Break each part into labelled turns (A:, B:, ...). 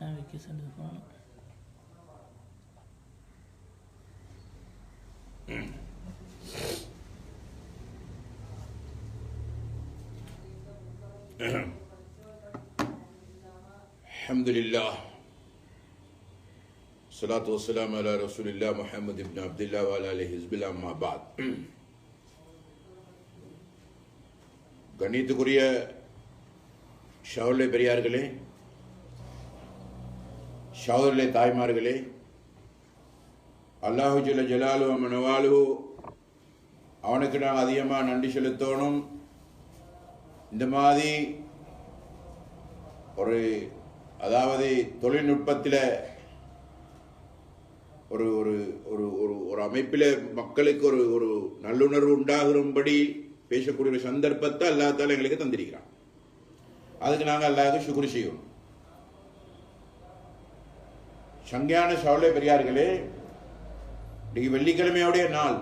A: தான் வைக்க சொல்லியிருக்கோம்.
B: அல்ஹம்துலில்லாஹ் ஸலாத்து வஸ்ஸலாமு அலா ரசூலில்லாஹ் முஹம்மது இப்னு அப்துல்லாஹ் வ அலா ஆலிஹி ஹிஸ்பில்லாஹ் அம்மா பஅத். கண்ணியத்துக்குரிய ஷவுலே பெரியார்களே, ஷவுலே தாய்மார்களே, அல்லாஹு ஜல்ல ஜலாலுஹு மனவாலுஹு அவனுக்கு நான் அதிகமாக நன்றி செலுத்தணும். இந்த மாதிரி ஒரு அதாவது தொழில்நுட்பத்தில் ஒரு ஒரு ஒரு ஒரு அமைப்பில் மக்களுக்கு ஒரு ஒரு நல்லுணர்வு உண்டாகும்படி பேசக்கூடிய ஒரு சந்தர்ப்பத்தை அல்லாஹ் எங்களுக்கு தந்திருக்கிறான். அதுக்கு நாங்கள் அல்லாஹ்வுக்கு ஷுக்ர் செய்யணும். சங்கையான ஷவுலே பெரியார்களே, இன்னைக்கு வெள்ளிக்கிழமையுடைய நாள்,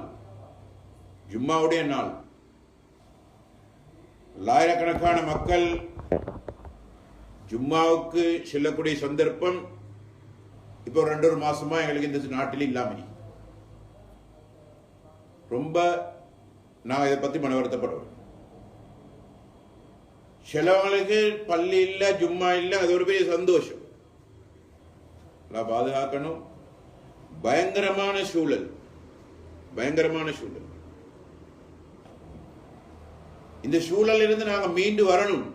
B: ஜும்மாவுடைய நாள். ஆயிரக்கணக்கான மக்கள் ஜும்மாவுக்கு செல்லக்கூடிய சந்தர்ப்பம் இப்போ 2 மாசமா எங்களுக்கு இந்த நாட்டில் இல்லாமல் ரொம்ப நான் இதை பத்தி மன வருத்தப்படுவேன். சிலவங்களுக்கு பள்ளி இல்லை, ஜும்மா இல்லை, அது ஒரு பெரிய சந்தோஷம். பாதுகாக்கணும். பயங்கரமான சூழல், பயங்கரமான சூழல். இந்த சூழலில் இருந்து நாங்க மீண்டு வரணும்.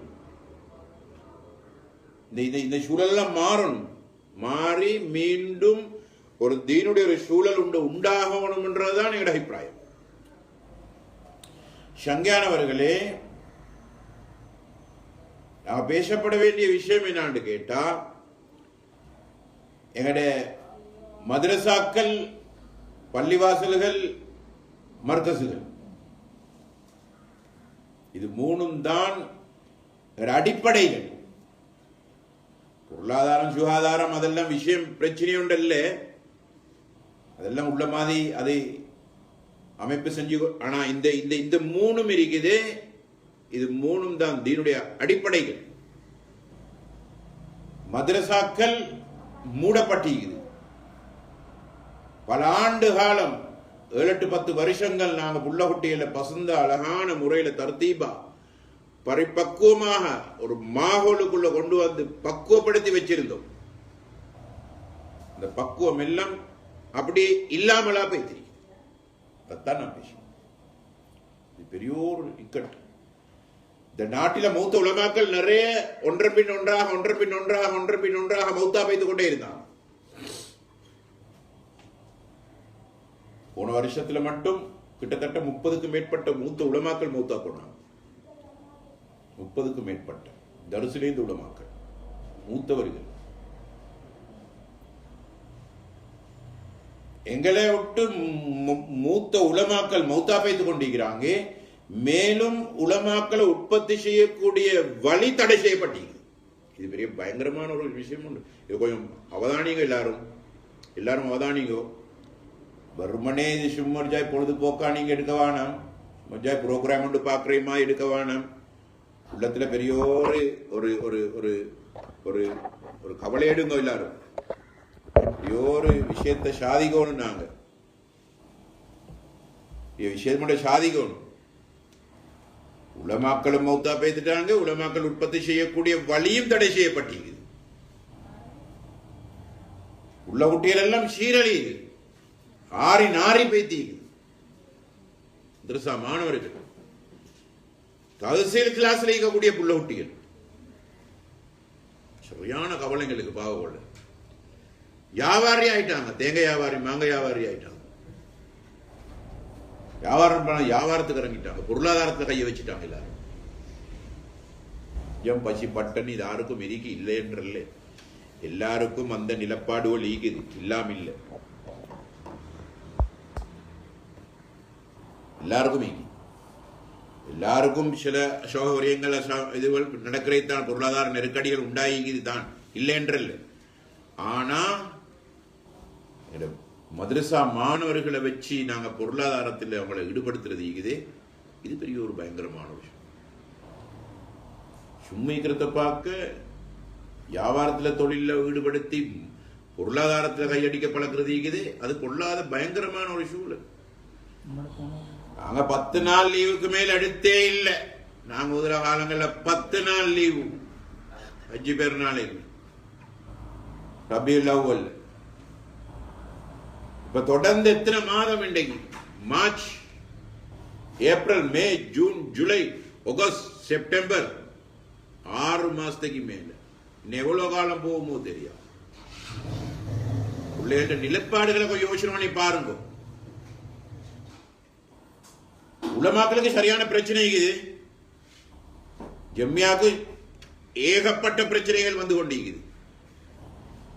B: இந்த சூழல்லாம் மாறணும். மாறி மீண்டும் ஒரு தீனுடைய ஒரு சூழல் உண்டாகணும் என்றதுதான் எங்களோட அபிப்பிராயம். சங்கையானவர்களே, நாங்க பேசப்பட வேண்டிய விஷயம் என்னான்னு கேட்டா, எங்களுடைய மதரசாக்கள், பள்ளிவாசல்கள், மர்கசுகள், இது 3ம் தான் அடிப்படைகள். பொருளாதாரம், சுகாதாரம் அதெல்லாம் விஷயம் பிரச்சனை உண்டல்ல, அதெல்லாம் உள்ள மாதிரி அதை அமைப்பு செஞ்சு. ஆனா இந்த இந்த இந்த 3ம் இருக்குது. இது 3ம் தான் தீனுடைய அடிப்படைகள். மதரசாக்கள் மூடப்பட்டிருக்குது. பல ஆண்டு காலம், 7-10 வருஷங்கள் நாங்க புள்ள குட்டியில பசந்த அழகான முறையில தர்த்தீபா பரிபக்குவமாக ஒரு மாஹோலுக்குள்ள கொண்டு வந்து பக்குவப்படுத்தி வச்சிருந்தோம். இந்த பக்குவம் எல்லாம் அப்படி இல்லாமலா போய் அதான் நான் பேசுறேன். இது பெரிய ஒரு இக்கட்டு. இந்த நாட்டில மௌத்த உலமாக்கள் நிறைய ஒன்றன் பின் ஒன்றாக மௌத்தா பெய்து கொண்டே இருந்தாங்க. போன வருஷத்துல மட்டும் கிட்டத்தட்ட 30க்கும் மேற்பட்ட மூத்த உலமாக்கள் மௌத்தா போனாங்க. 30க்கும் மேற்பட்ட தரிசிலேந்து உலமாக்கள், மூத்தவர்கள். எங்களை விட்டு மூத்த உலமாக்கள் மௌத்தா பெய்து கொண்டிருக்கிறாங்க. மேலும் உலமாக்களை உற்பத்தி செய்யக்கூடிய வழி தடை செய்யப்பட்டீங்க. இது பெரிய பயங்கரமான ஒரு விஷயம் உண்டு. இது கொஞ்சம் அவதானிங்க, எல்லாரும் அவதானிங்க. வெறுமனே இது சும்மர்ஜாய் பொழுதுபோக்கா நீங்க எடுக்க வேணாம். சும்மர்ஜாய் ப்ரோக்ராம் ஒன்று பார்க்குறீமா எடுக்க வேணாம். உள்ளத்துல பெரிய ஒரு ஒரு ஒரு ஒரு ஒரு கவலை எடுங்க. எல்லாரும் பெரிய ஒரு விஷயத்தை சாதிக்கணும். நாங்க விஷயத்த சாதிக்கணும். உலமாக்களும் மௌத்தா பேத்துட்டாங்க. உலமாக்கள் உற்பத்தி செய்யக்கூடிய வழியும் தடை செய்யப்பட்டீங்க. உள்ள குட்டிகள் எல்லாம் சீரழியுது, ஆறி நாரி பேத்தீங்க. மாணவர்கள் தஹ்சீல் கிளாஸ்ல இருக்கக்கூடிய புள்ள குட்டிகள் சரியான கவலைங்களுக்கு பாவப்பட வியாபாரி ஆயிட்டாங்க. தேங்காய் வியாபாரி, மாங்காய் வியாபாரி ஆயிட்டாங்க. வியாபாரத்துக்கு இறங்கிட்டாங்க. பொருளாதாரத்தை கையை வச்சுட்டாங்க எல்லாரும். எம் பசி பட்டன் இது யாருக்கும் எரிக்கி இல்லை என்றல்ல, எல்லாருக்கும் அந்த நிலப்பாடுகள் ஈகுது, இல்லாம இல்லை, எல்லாருக்கும் ஈகி. எல்லாருக்கும் சில சௌகரியங்கள் இதுகள் நடக்கிறதான், பொருளாதார நெருக்கடிகள் உண்டாகிது தான், இல்லை என்றல்ல. ஆனா மதரசா மாணவர்களை வச்சு நாங்க பொருளாதாரத்தில் அவங்களை ஈடுபடுத்துறது இது பெரிய ஒரு பயங்கரமான விஷயம். சும்மிக்கிறத பார்க்க வியாபாரத்தில் தொழிலில் ஈடுபடுத்தி பொருளாதாரத்தில் கையடிக்க பழக்கிறது இருக்குது. அது பொல்லாத பயங்கரமான ஒரு சூழல். நாங்க 10 நாள் லீவுக்கு மேல் எடுத்தே இல்லை. நாங்க முதல காலங்களில் 10 நாள் லீவு, ஹஜ்ஜி பெருநாள் ரபியுல் அவ்வல். இப்ப தொடர்ந்து எத்தனை மாதம் இன்றைக்கு? மார்ச், ஏப்ரல், மே, ஜூன், ஜூலை, ஆகஸ்ட், செப்டம்பர், 6 மாசத்துக்கு மேல. இன்னும் எவ்வளவு காலம் போகுமோ தெரியாது. பிள்ளைகள நிலப்பாடுகளை கொஞ்சம் யோசனை பண்ணி பாருங்க. உலமாக்களுக்கு சரியான பிரச்சனை இருக்குது. ஜம்மியாவுக்கு ஏகப்பட்ட பிரச்சனைகள் வந்து கொண்டிருக்குது.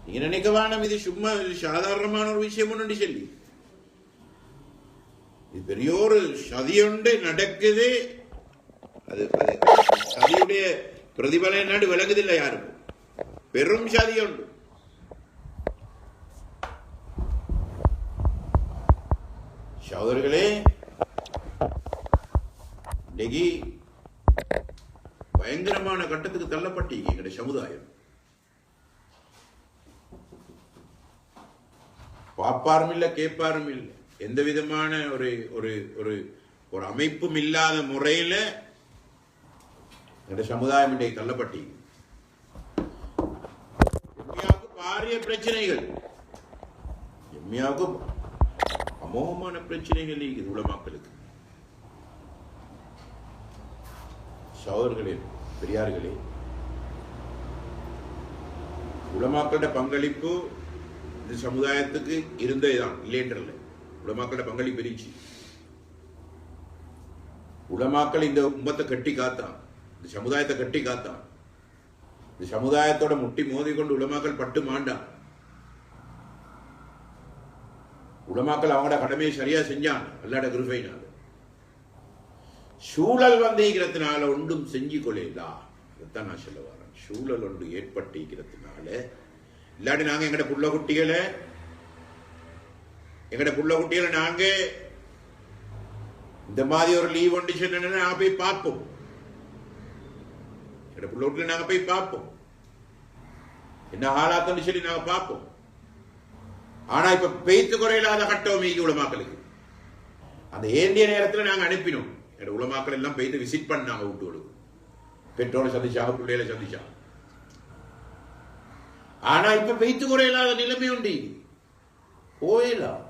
B: நீங்க நினைக்க வேணாம் இது சும்மா சாதாரணமான ஒரு விஷயம் ஒன்று சொல்லி. இது பெரிய ஒரு சதியொன்று நடக்குது. அது சதியுடைய பிரதிபலன் நாடு விளங்குதில்லை யாருக்கும். பெரும் சதியொன்று. சகோதரர்களே, இன்னைக்கு பயங்கரமான கட்டத்துக்கு தள்ளப்பட்டீங்க எங்களுடைய சமுதாயம். பாப்பாரும் இல்ல, கேட்பாரும் இல்லை. எந்த விதமான ஒரு ஒரு ஒரு ஒரு அமைப்பும் இல்லாத முறையில எங்களுடைய சமுதாயம் இன்றைக்கு தள்ளப்பட்டீங்க. எம்மியாவுக்கு பாரிய பிரச்சனைகள், எம்மியாவுக்கு அமோகமான பிரச்சனைகள் இருக்குது உலமாக்களுக்கு. சகோதரர்களே, பெரியார்களே, உலமாக்களோட பங்களிப்பு இந்த சமுதாயத்துக்கு இருந்ததுதான், இல்லைன்றல. உலமாக்களோட பங்களிப்பு இருந்துச்சு. உலமாக்கள் இந்த உம்மத்தை கட்டி காத்தான், இந்த சமுதாயத்தை கட்டி காத்தான். இந்த சமுதாயத்தோட முட்டி மோதி கொண்டு உலமாக்கள் பட்டு மாண்டான். உலமாக்கள் அவங்களோட கடமையை சரியா செஞ்சான் அல்லாட கிருபையினால. சூழல் வந்திருக்கிறதுனால ஒன்றும் செஞ்சு கொள்ளா. அதான் நான் சொல்ல வரேன். சூழல் ஒன்று ஏற்பட்டிருக்கிறதுனால இல்லாட்டி நாங்க எங்கட புள்ள குட்டிகளை நாங்க இந்த மாதிரி ஒரு லீவ் ஒன்று சொன்னா நாங்க போய் பார்ப்போம். எங்கட புள்ள குட்டிகளை நாங்க போய் பார்ப்போம், என்ன ஆளாத்தன்னு சொல்லி நாங்க பார்ப்போம். ஆனா இப்ப பெய்த்து குறையில்லாத கட்டம் மீகி உலமாக்களுக்கு. அந்த ஏந்திய நேரத்தில் நாங்க அனுப்பினோம். உலமாக்கள் எல்லாம் பெய்து விசிட் பண்ணாங்க வீட்டுகளுக்கு. பெற்றோரை சந்திச்சாங்க, பிள்ளைகளை சந்திச்சாங்க. ஆனா இப்ப பெய்த்து குறையில்லாத நிலைமை உண்டு. போயலாம்,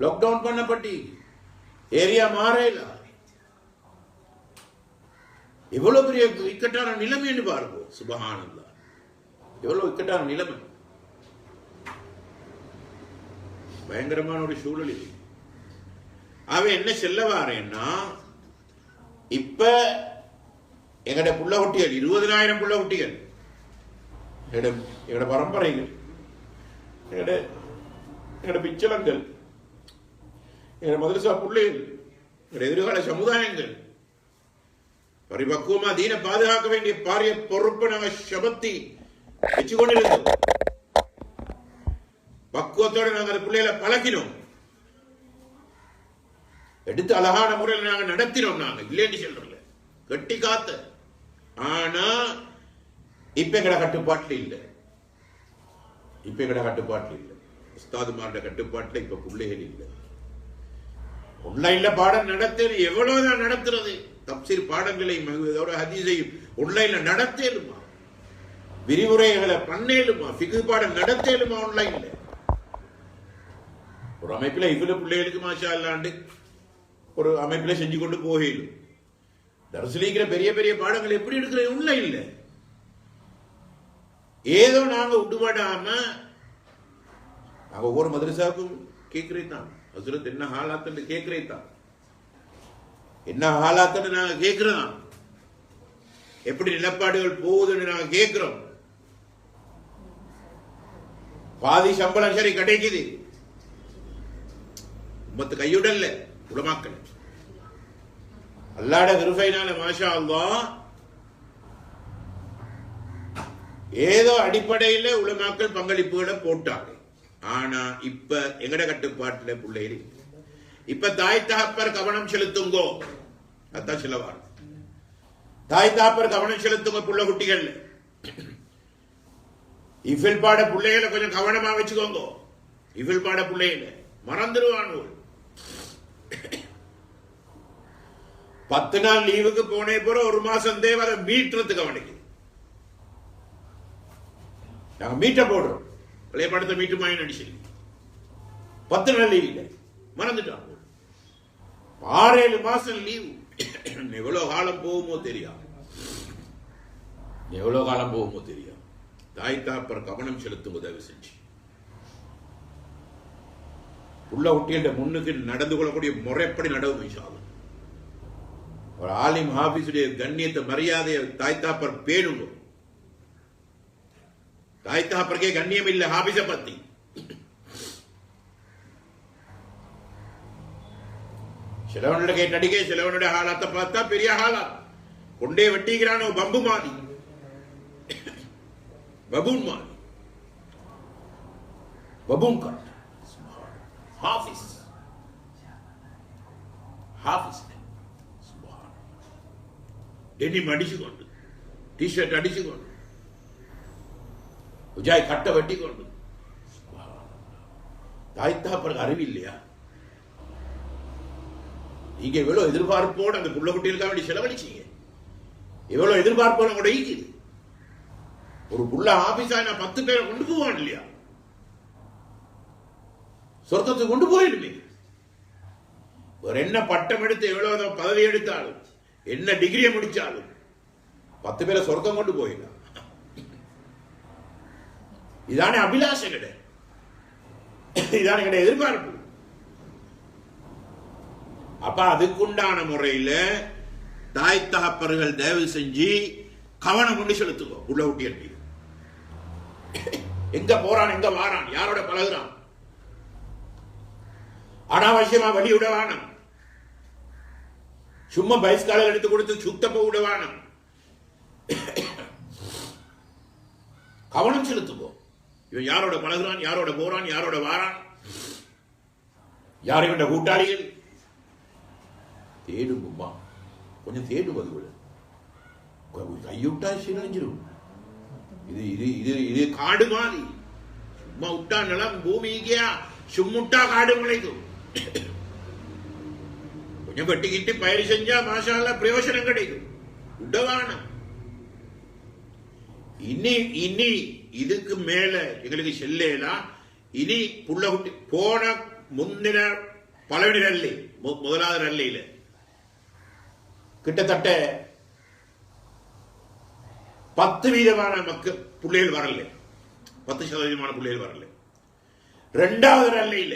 B: லாக்டவுன் பண்ணப்பட்டி, ஏரியா மாறல. எவ்வளவு பெரிய இக்கட்டான நிலைமை என்று பாருங்க. சுபஹானல்லாஹ், எவ்வளவு இக்கட்டான நிலைமை, பயங்கரமான ஒரு சூழல். அவன் என்ன செல்ல வாரேன்னா, இப்ப எங்கட புள்ள குட்டிகள் 20,000 புள்ள குட்டிகள், எங்கட பரம்பரைகள், எங்கட பிச்சலங்கள், எங்கட மதரசா பிள்ளைகள், எங்கட எதிர்கால சமுதாயங்கள் பரிபக்குவமா தீன பாதுகாக்க வேண்டிய பாரிய பொறுப்பை நாங்க சபத்தி வச்சு கொண்டிருந்தோம். பக்குவத்தோட நாங்க அந்த பிள்ளைகளை பழக்கினோம், எடுத்து அழகான முறையில் நாங்க நடத்தினோம். நாங்க இல்லைன்னு சொல்றோம்ல, கட்டி காத்த. ஆனா இப்ப எங்கட கட்டுப்பாட்டில் இல்லை. இப்ப எங்கட கட்டுப்பாட்டில் இல்லை. உஸ்தாதுமாரோட கட்டுப்பாட்டில் இப்ப பிள்ளைகள் இல்லை. ஆன்லைன்ல பாடம் நடத்தது எவ்வளவுதான் நடத்துறது. தப்சீர் பாடங்களை ஹதீஸையும் ஆன்லைன்ல நடத்தலுமா, விரிவுரைகளை பண்ணேலுமா, ஃபிக்ஹ் பாடம் நடத்தலுமா ஆன்லைன்ல. ஒரு அமைப்பில் இவ்வளவு பிள்ளைகளுக்கு மாஷா அல்லாண்டு ஒரு அமைப்பில் செஞ்சு கொண்டு போகலும். தர்சலிக்கிற பெரிய பெரிய பாடங்கள் எப்படி எடுக்கிற உள்ள இல்ல. ஏதோ நாங்க விட்டுபாடாம நாங்க ஒவ்வொரு மதரசாவுக்கும் கேட்கிறே தான், ஹஸ்ரத் என்ன ஹாலாத்துன்னு கேட்கிறே தான், என்ன ஹாலாத்துன்னு நாங்க கேட்கிறோம், எப்படி நிலப்பாடுகள் போகுதுன்னு நாங்க கேட்கிறோம். பாதி சம்பளம் சரி கிடைக்குது, உம்மத்து கையுடல்ல உலமாக்கள் அல்லாஹ்வுடைய கிருபையினால மாஷா அல்லாஹ் ஏதோ அடிப்படையில் உலமாக்கள் பங்களிப்புகளை போட்டாங்க. ஆனா இப்ப எங்கட கட்டுப்பாட்டுல பிள்ளைகள் இப்ப தாய் தகப்பர் கவனம் செலுத்துங்கோ. அதான் சொல்லவார், தாய் தகப்பர் கவனம் செலுத்துங்க. புள்ள குட்டிகள் இஃபில் பாட பிள்ளைகளை கொஞ்சம் கவனமா வச்சுக்கோங்க. இஃபில் பாட பிள்ளைகளை மறந்துடுவானு. 10 நாள் லீவுக்கு போனே போற 1 மாசம் தேவை அதை மீட்டுறதுக்கு அவனுக்கு. நாங்க மீட்ட போடுறோம், பழைய படத்தை மீட்டு மாயின் அடிச்சு 10 நாள் லீவ் இல்லை, மறந்துட்டான். 6-7 மாசம் லீவு. எவ்வளவு காலம் போகுமோ தெரியாது, எவ்வளவு காலம் போகுமோ தெரியாது. தாய் தாப்பர் கவனம் செலுத்தும் உதவி செஞ்சு உள்ள ஒட்டிய முன்னுக்கு நடந்து கொள்ளக்கூடிய முறைப்படி நடவு விஷயம். ஒரு ஆலிம் ஹாபிஸுடைய கண்ணியத்தை மரியாதையை தாய் தாப்பர் பேணுங்க. தாய் தாப்பருக்கே கண்ணியம் இல்லை ஹாபிஸ பத்தி. சிலவனுடைய கேட்டடிக்கே சிலவனுடைய ஹாலாத்தை பார்த்தா பெரிய ஹாலா கொண்டே வெட்டிக்கிறானோ பம்பு மாதிரி, பபூன் மாதிரி, பபூன் காட் ஹாஃபிஸ் ஹாஃபிஸ் டெனிம் அடிச்சுக்கொண்டு, டிஷர்ட் அடிச்சுக்கொண்டு, உஜாய் கட்டை வெட்டி கொண்டு. தாய்த்தாப்பருக்கு அறிவு இல்லையா? நீங்க எவ்வளவு எதிர்பார்ப்போடு அந்த புள்ள குட்டிகளுக்காக வேண்டி செலவழிச்சீங்க, எவ்வளவு எதிர்பார்ப்போடு கூட ஈக்குது. ஒரு புள்ள ஆபீஸா நான் 10 பேரை கொண்டு போவான் இல்லையா? சொர்க்கத்துக்கு கொண்டு போயிடுமே. ஒரு என்ன பட்டம் எடுத்து எவ்வளவு பதவி எடுத்தாலும் என்ன டிகிரியை முடிச்சாலும் 10 பேரை சொர்க்கம் கொண்டு போயிடலாம். இதானே அபிலாஷை கிடையாது, இதானே கிடையாது எதிர்பார்ப்பு. அப்ப அதுக்குண்டான முறையில தாய் தகப்பர்கள் தயவு செஞ்சு கவனம் கொண்டு செலுத்துவோம். உள்ள ஊட்டி எங்க போறான், எங்க வாரான், யாரோட பழகுறான், அனாவசியமா வழி விடவானம், சும்மா பைஸ்கால எடுத்து கொடுத்து சுத்தப்ப விடவானம். கவனம் செலுத்துவோம். இவன் யாரோட பழகுறான், யாரோட போறான், யாரோட வாரான், யார் இவன் கூட்டாளிகள். தேடுமா, கொஞ்சம் தேடுவது கூட கையுட்டா சிரஞ்சிரும். இது இது இது இது காடு மாதிரி. சும்மா விட்டா நிலம் பூமிக்கா, சும்முட்டா காடு முளைக்கும். கொஞ்சம் வெட்டிக்கிட்டு பயிர் செஞ்சா மாஷாஅல்லாஹ் பிரயோஜனம் கிடைக்கும். உடவான இனி இனி இதுக்கு மேல எங்களுக்கு செல்லேலாம். இனி புள்ள குட்டி போன முந்தின பலவீன ரல்லி, முதலாவது ரல்லியில கிட்டத்தட்ட 10% மக்கள் பிள்ளைகள் வரல, 10% பிள்ளைகள் வரல. 2வது ரல்லியில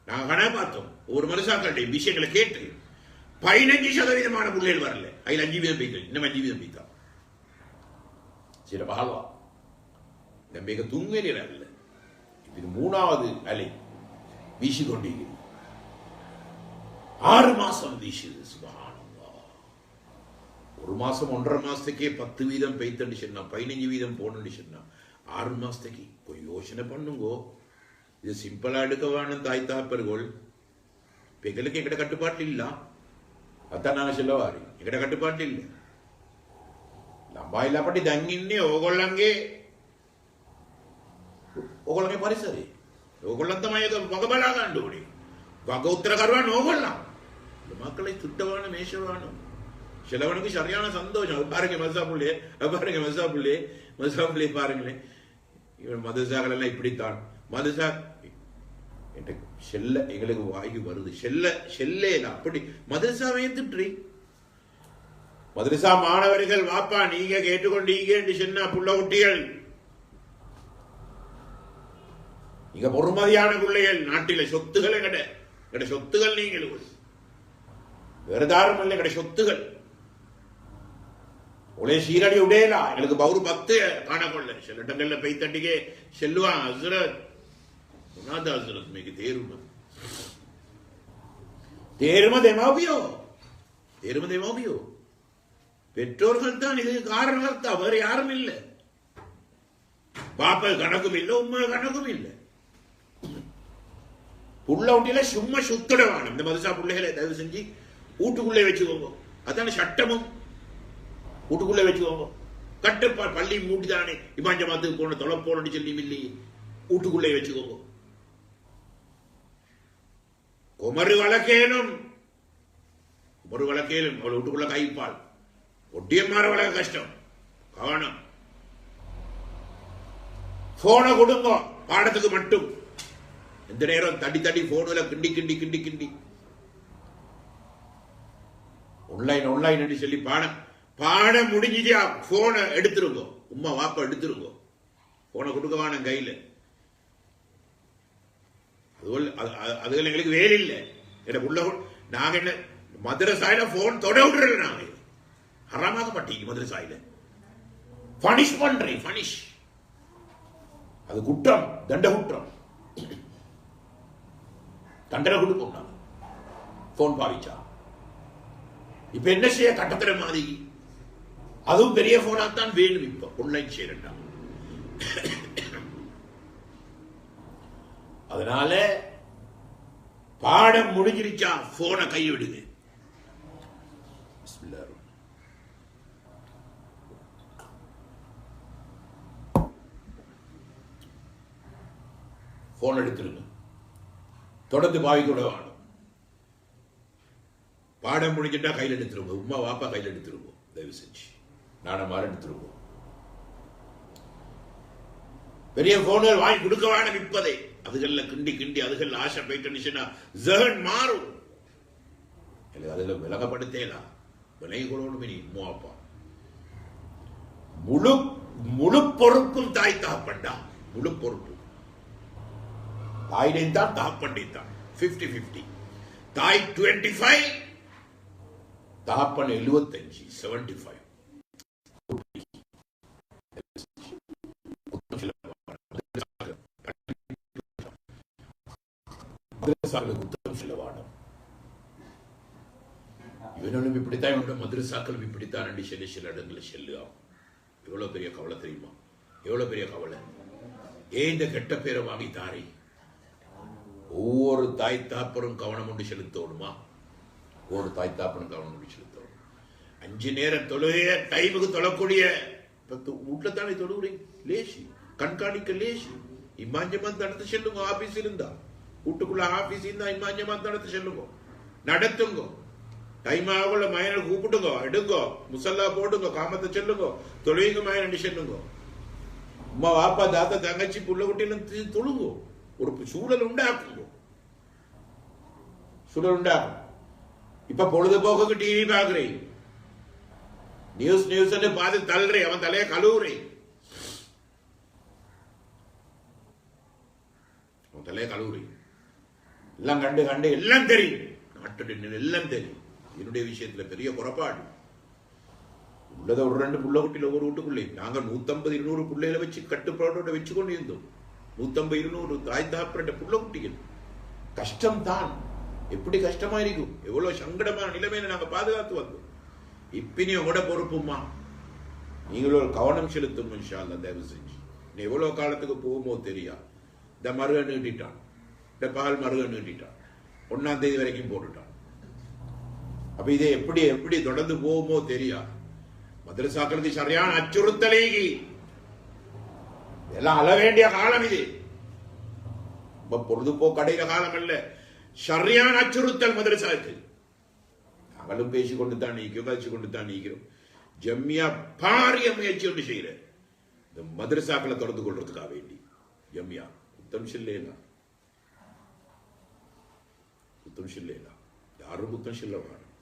B: நாங்க கணக்கு பார்த்தோம், ஒரு மனுஷாக்களுடைய விஷயங்களை கேட்டு 15% பிள்ளைகள் வரல. அதில் 5% பெய்கள், இன்னும் 5% பெய்தா சில பகல்வா இந்த மிக துங்க நிற அல்ல. இது 3வது அலை வீசிக்கொண்டிருக்கிறது. 6 மாசம் வீசுது. சுபஹானல்லாஹ். 1 மாசம் 1.5 மாசத்துக்கே 10% பெய்தண்டு சொன்னா, 15% போனு சொன்னா, 6 மாசத்துக்கு கொஞ்சம் யோசனை பண்ணுங்கோ. இது சிம்பிளா எடுக்க வேணும் தாய் தாப்பர்கள். எங்களுக்கு எங்கட கட்டுப்பாட்டு இல்ல, அதான் நாங்க சொல்லவாரு, எங்கட கட்டுப்பாட்டு இல்ல. லம்பாயில பட்டி தங்கின்னே ஓகொள்ளங்கே ಪರಿಸರಿ ಓಗೊಳ್ಳಂತಮಯ ಮಗಬಲಾಗಂಡುಡಿ வக உத்தர கருவான் ஓகொள்ளலாம். மக்களை துட்டவான மேஷவான சிலவனுக்கு சரியான சந்தோஷம். பாருங்க மசாப்புள்ளே, பாருங்க மசாப்புள்ளே, மசாப்புள்ளே பாருங்களேன். இவன் மதுசாக்கள் எல்லாம் இப்படித்தான். மதுசா செல்ல எங்களுக்கு வாய்க்கு வருது. செல்ல அப்படி மதுசாவை திட்டு மதுரசா மாணவர்கள் வாப்பா நீங்க கேட்டுக்கொண்டீங்க என்று சொன்னா புள்ள குட்டிகள், நீங்க பொறுமதியான பிள்ளைகள். நாட்டில சொத்துகள் எங்கட சொத்துகள், நீங்கள் வேறுதாரும் இல்லை, எங்கட சொத்துகள் ஒரே சீரடி உடையலா. எங்களுக்கு பவுரு 10 காணக்கொள்ள சில இடங்கள்ல பெய்தட்டிக்கே செல்லுவான். ஹஸ்ரத் ஹஸ்ரத் மிக தேருமதேமாவியோ பெற்றோர்கள் தான் இதுக்கு காரணம் தான், வேற யாரும் இல்லை. பாப்ப கணக்கும் இல்லை, உண்மை கணக்கும் இல்லை. புள்ள ஒட்டில சும்மா சுத்தடவான இந்த மதுசா பிள்ளைகளை தயவு செஞ்சு வீட்டுக்குள்ளே வச்சுக்கோங்க. அதான சட்டமும், வீட்டுக்குள்ளே வச்சுக்கோங்க. கட்டுப்பாடு பள்ளி மூட்டிதானே இமாம் ஜமாத்துக்கு போன தொலை போனு சொல்லி இல்லையே வீட்டுக்குள்ளே வச்சுக்கோங்க. குமரு வழக்கேனும் அவள் வீட்டுக்குள்ள கைப்பாள். ஒட்டியம்மார வளர்க்க கஷ்டம். கவனம். போனை கொடுங்க பாடத்துக்கு மட்டும். எந்த நேரம் தடி தடி போன்ல கிண்டி கிண்டி கிண்டி கிண்டி ஆன்லைன் சொல்லி பாடம் முடிஞ்சிட்டியா போனை எடுத்துருங்க. உம்மா வாப்பா எடுத்துருங்க. போனை கொடுக்கவான கையில. அதுகள் எங்களுக்கு வேலை இல்லை. உள்ள நாங்க என்ன மதரசாயில போன் தொட விடுறல. நாங்க ஹராமாக்கப்பட்டீங்க மதரசாயில. பனிஷ் பண்றேன். பனிஷ் அது குற்றம். தண்ட குற்றம். தண்டனை கொடுப்போம் நாங்க போன் பாவிச்சா. இப்ப என்ன செய்ய கட்டத்திர மாதிரி அதுவும் பெரிய போனா தான் வேணும். இப்ப ஆன்லைன் செய்யறா. அதனால பாடம் முடிஞ்சிருச்சா போனை கை விடுங்க. போன் எடுத்துருங்க. தொடர்ந்து பாவிக்கூட வேணும். பாடம் முடிஞ்சிட்டா கையில் எடுத்துருங்க. உமா வாப்பா கையில் எடுத்துருவோம். தயவு செஞ்சு நானமாறு எடுத்துருவோம். பெரிய போன்கள் வாங்கி கொடுக்க வேணும். இப்பதே அதுகள்ல கிண்டி கிண்டி அதுகள் ஆசை போயிட்டு மாறும். அதுல விலகப்படுத்தலாம். விலை கொள்ளணும். உமா அப்பா முழு முழு பொறுப்பும் தாய் தகப்பண்டா. முழு பொறுப்பு தாயினை தான் தகப்பண்டை தான். 50-50. தாய் 25, தகப்பன் 75, 75. இவனும் இப்படித்தான். இவனோட மதரசாக்களும் இப்படித்தான் சொல்லி சில இடங்களில் செல்லுவான். எவ்வளவு பெரிய கவலை தெரியுமா? எவ்வளவு பெரிய கவலை. ஏன் இந்த கெட்ட பேரை வாங்கி தாரே? ஒவ்வொரு தாய் தாப்பரும் கவனம் கொண்டு செலுத்தணுமா? ஒவ்வொரு தாய் தாப்பரும் கவனம் கொண்டு செலுத்தணும். 5 நேரம் தொழுகைய டைமுக்கு தொழக்கூடிய வீட்டுலத்தானே தொழுகிறீங்க. லேசி கண்காணிக்க லேசி. இமாஞ்சமான் நடத்த செல்லுங்க. ஆபீஸ் இருந்தா வீட்டுக்குள்ள ஆபீஸ் இருந்தா இமாஞ்சமான் நடத்த செல்லுங்க. நடத்துங்க. டைம் ஆகல மயனை கூப்பிட்டுங்க. எடுங்க. முசல்லா போடுங்க. காமத்தை செல்லுங்க. தொழுவிங்க மயன் செல்லுங்க. அம்மா வாப்பா தாத்தா தங்கச்சி புள்ள குட்டியில தொழுங்க. ஒரு சூழல் உண்டாக்குங்க. சூழல் உண்டாக்கும். இப்ப பொழுதுபோக்கு டிவி பாக்குறேன். நியூஸ் பார்த்து தள்ளுறேன். அவன் தலைய கழுவுறேன். அவன் தலைய கழுவுறேன். எல்லாம் கண்டு கண்டு எல்லாம் தெரியும். நாட்டு எல்லாம் தெரியும். என்னுடைய விஷயத்துல பெரிய குறைபாடு உள்ளத. ஒரு 2 புள்ள குட்டியில ஒரு வீட்டுக்குள்ளே நாங்க 150-200 பிள்ளைகளை வச்சு கட்டுப்பாடோட வச்சு கொண்டு இருந்தோம். 150-200 தாய் தாப்பரண்ட புள்ள குட்டிகள். கஷ்டம் தான். எப்படி கஷ்டமா இருக்கும். எவ்வளவு சங்கடமான நிலைமையில நாங்க பாதுகாத்து வந்தோம். இப்பினியும் கூட பொறுப்புமா. நீங்களும் கவனம் செலுத்தும். இன்ஷா அல்லாஹ் தயவு செஞ்சு. நீ எவ்வளவு காலத்துக்கு போகுமோ தெரியா. இந்த மருக நீட்டிட்டான். இந்த பால் மருக நீட்டிட்டான். 1ஆம் தேதி வரைக்கும் போட்டுட்டான். அப்ப இதை எப்படி எப்படி தொடர்ந்து போகுமோ தெரியா. மதரசாக்களுக்கு சரியான அச்சுறுத்தலைக்கு எல்லாம் அழ வேண்டிய காலம் இது. பொழுதுபோக்கடையில காலம் அல்ல. சரியான அச்சுறுத்தல் மதரசாக்கு. நாங்களும் பேசிக்கொண்டு தான் நீக்கிறோம். கழிச்சு கொண்டு தான் நீக்கிறோம். ஜம்மியா பாரிய முயற்சி ஒன்று செய்யற இந்த மதரசாக்களை தொடர்ந்து கொள்றதுக்காக வேண்டி. ஜம்மியா குத்தம் செல்லேனா. குத்தம் செல்லேனா. யாரும் குத்தம் செல்ல வேணும்.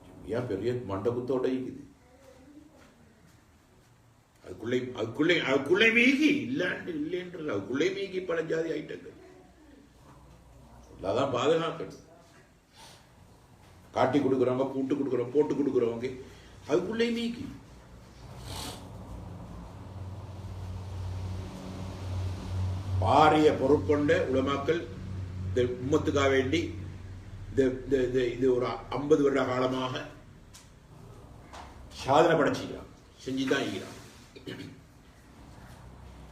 B: ஜம்மியா பெரிய மண்டபத்தோட இருக்குது. அதுக்குள்ளே மீகி இல்லைன்றது. அதுக்குள்ளே மீகி பல ஜாதி ஐட்டங்கள் அதான் பாதுகாக்கணும். காட்டி கொடுக்குறவங்க, பூட்டு கொடுக்குறவங்க, போட்டு கொடுக்குறவங்க அதுக்குள்ளே மீகி. பாரிய பொறுப்பொண்ட உலமாக்கள் இந்த உம்மத்துக்காக வேண்டி இது ஒரு 50 வருட காலமாக சாதனை படைச்சிக்கிறான். செஞ்சுதான் இருக்கிறான்.